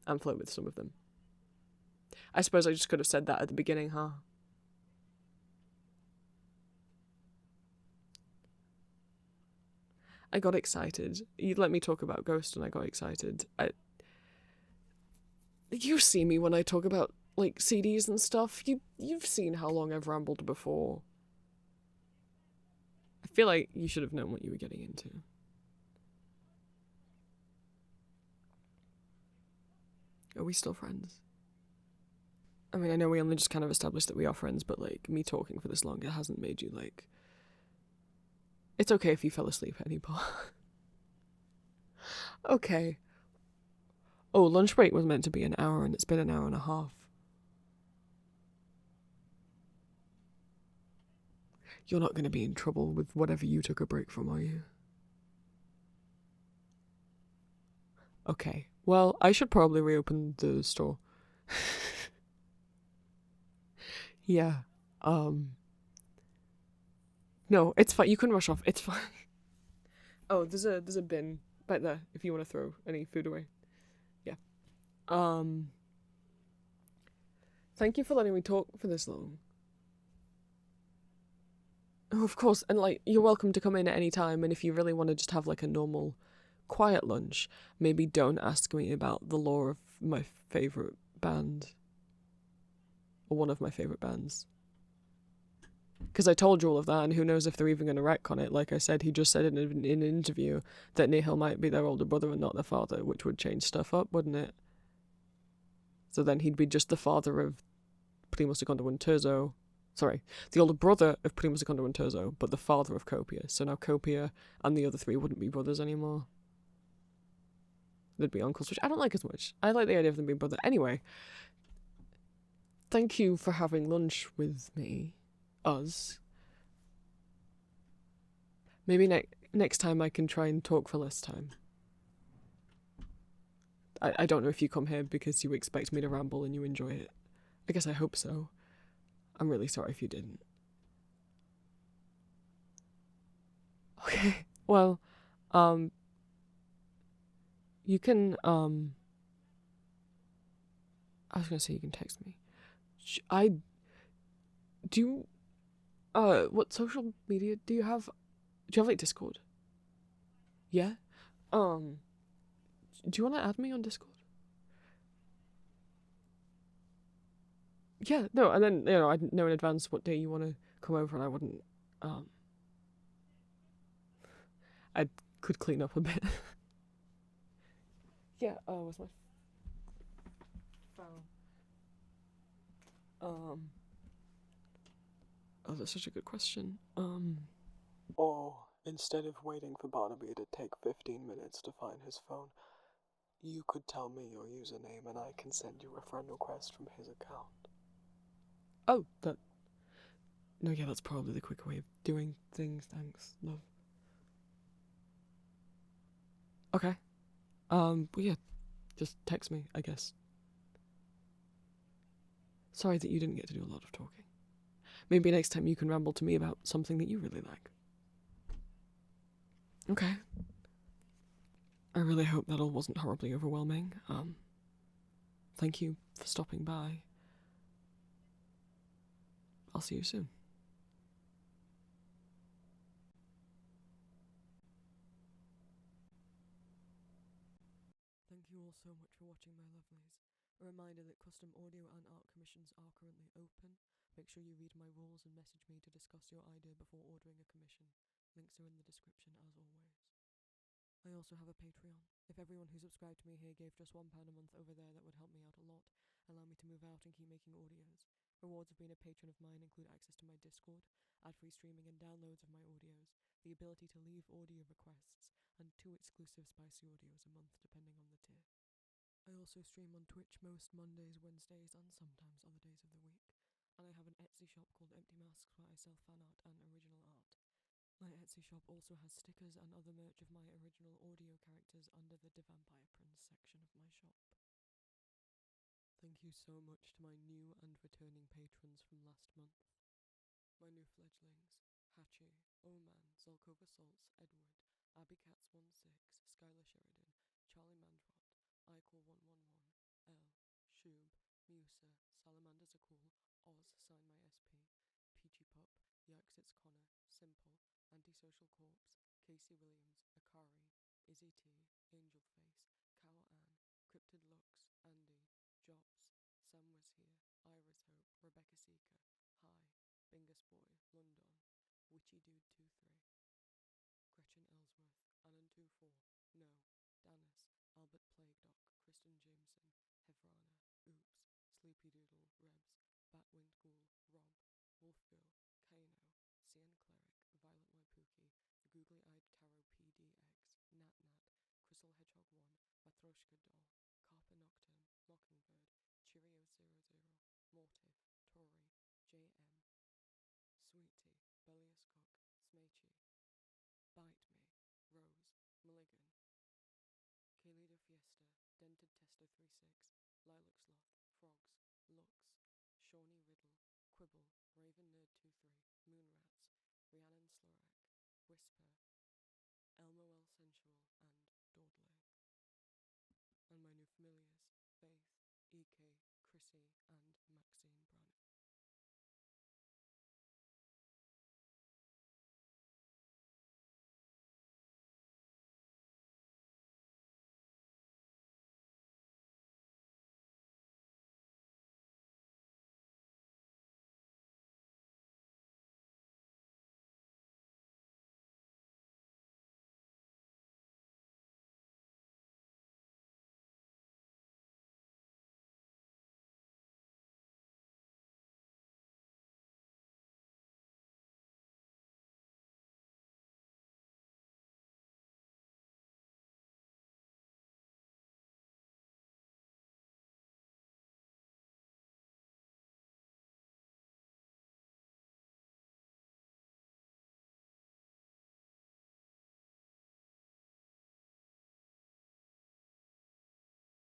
And float with some of them. I suppose I just could have said that at the beginning, huh? I got excited. You let me talk about Ghost and I got excited. You see me when I talk about, like, CDs and stuff. You've seen how long I've rambled before. I feel like you should have known what you were getting into. Are we still friends? I mean, I know we only just kind of established that we are friends, but, like, me talking for this long, it hasn't made you, like... It's okay if you fell asleep at any part. Okay. Oh, lunch break was meant to be an hour, and it's been an hour and a half. You're not going to be in trouble with whatever you took a break from, are you? Okay. Well, I should probably reopen the store. Yeah. No, it's fine. You can rush off. It's fine. Oh, there's a bin back there if you want to throw any food away. Yeah. Thank you for letting me talk for this long. Oh, of course, and like you're welcome to come in at any time. And if you really want to just have like a normal, quiet lunch, maybe don't ask me about the lore of my favorite band or one of my favorite bands. Because I told you all of that, and who knows if they're even going to retcon it. Like I said, he just said in an interview that Nihil might be their older brother and not their father, which would change stuff up, wouldn't it? So then he'd be just the father of Primo Secondo and Terzo. Sorry, the older brother of Primo Secondo and Terzo, but the father of Copia. So now Copia and the other three wouldn't be brothers anymore. They'd be uncles, which I don't like as much. I like the idea of them being brother. Anyway, thank you for having lunch with me. Us. Maybe next time I can try and talk for less time. I don't know if you come here because you expect me to ramble and you enjoy it. I guess I hope so. I'm really sorry if you didn't. Okay, well, you can, I was gonna say you can text me. Do what social media do you have? Do you have like Discord? Yeah? Do you want to add me on Discord? Yeah, no, and then, I'd know in advance what day you want to come over and I wouldn't, I could clean up a bit. Yeah, where's my phone? Oh, that's such a good question. Or, instead of waiting for Barnaby to take 15 minutes to find his phone, you could tell me your username and I can send you a friend request from his account. Oh, no, yeah, that's probably the quicker way of doing things, thanks, love. Okay. But yeah, just text me, I guess. Sorry that you didn't get to do a lot of talking. Maybe next time you can ramble to me about something that you really like. Okay. I really hope that all wasn't horribly overwhelming. Thank you for stopping by. I'll see you soon. Thank you all so much for watching, my lovelies. A reminder that custom audio and art commissions are currently open. Make sure you read my rules and message me to discuss your idea before ordering a commission. Links are in the description as always. I also have a Patreon. If everyone who subscribed to me here gave just £1 a month over there, that would help me out a lot, allow me to move out and keep making audios. Rewards of being a patron of mine include access to my Discord, ad-free streaming and downloads of my audios, the ability to leave audio requests, and 2 exclusive spicy audios a month depending on the tier. I also stream on Twitch most Mondays, Wednesdays, and sometimes other days of the week. And I have an Etsy shop called Empty Masks where I sell fan art and original art. My Etsy shop also has stickers and other merch of my original audio characters under the De Vampire Prince section of my shop. Thank you so much to my new and returning patrons from last month. My new fledglings, Hachi, Oman, Zolkova Salts, Edward, AbbyCats16, Skylar Sheridan, Charlie Mandrot, Eichel111, L, Shub, Musa, Salamander Zakul, Oz, Sign My SP, Peachy Pup, Yerksits Connor, Simple, Antisocial Corpse, Casey Williams, Akari, Izzy T, Angelface, Cow Ann, Cryptid Lux, Andy, Jops, Sam Was Here, Iris Hope, Rebecca Seeker, Hi, Bingus Boy, London, Witchy Dude 23, Gretchen Ellsworth, Anon24, No, Danis, Albert Plague Doc, Kristen Jameson, Hevrana, Oops, Sleepy Doodle, Rebs, Batwind Ghoul, Rob, Wolfgirl, Kano, Cian Cleric, Violet Waipuki, The Googly Eyed Tarot PDX, Natnat, Crystal Hedgehog 1, Matroshka Doll, Carper Nocturne, Mockingbird, Cheerio00, Mortif, Tori, JM, Sweetie, Bellius Cook, Smechi, Bite Me, Rose, Mulligan, Kalida Fiesta, Dented Tester 36, Lilac Sloth, Frogs, Lux, Shawnee Riddle, Quibble, Raven Nerd 23, Moonrats, Rhiannon Slorak, Whisper, Elmo Sensual, and Dordley. And my new familiars, Faith, EK, Chris Tracy and Maxine Brannigan.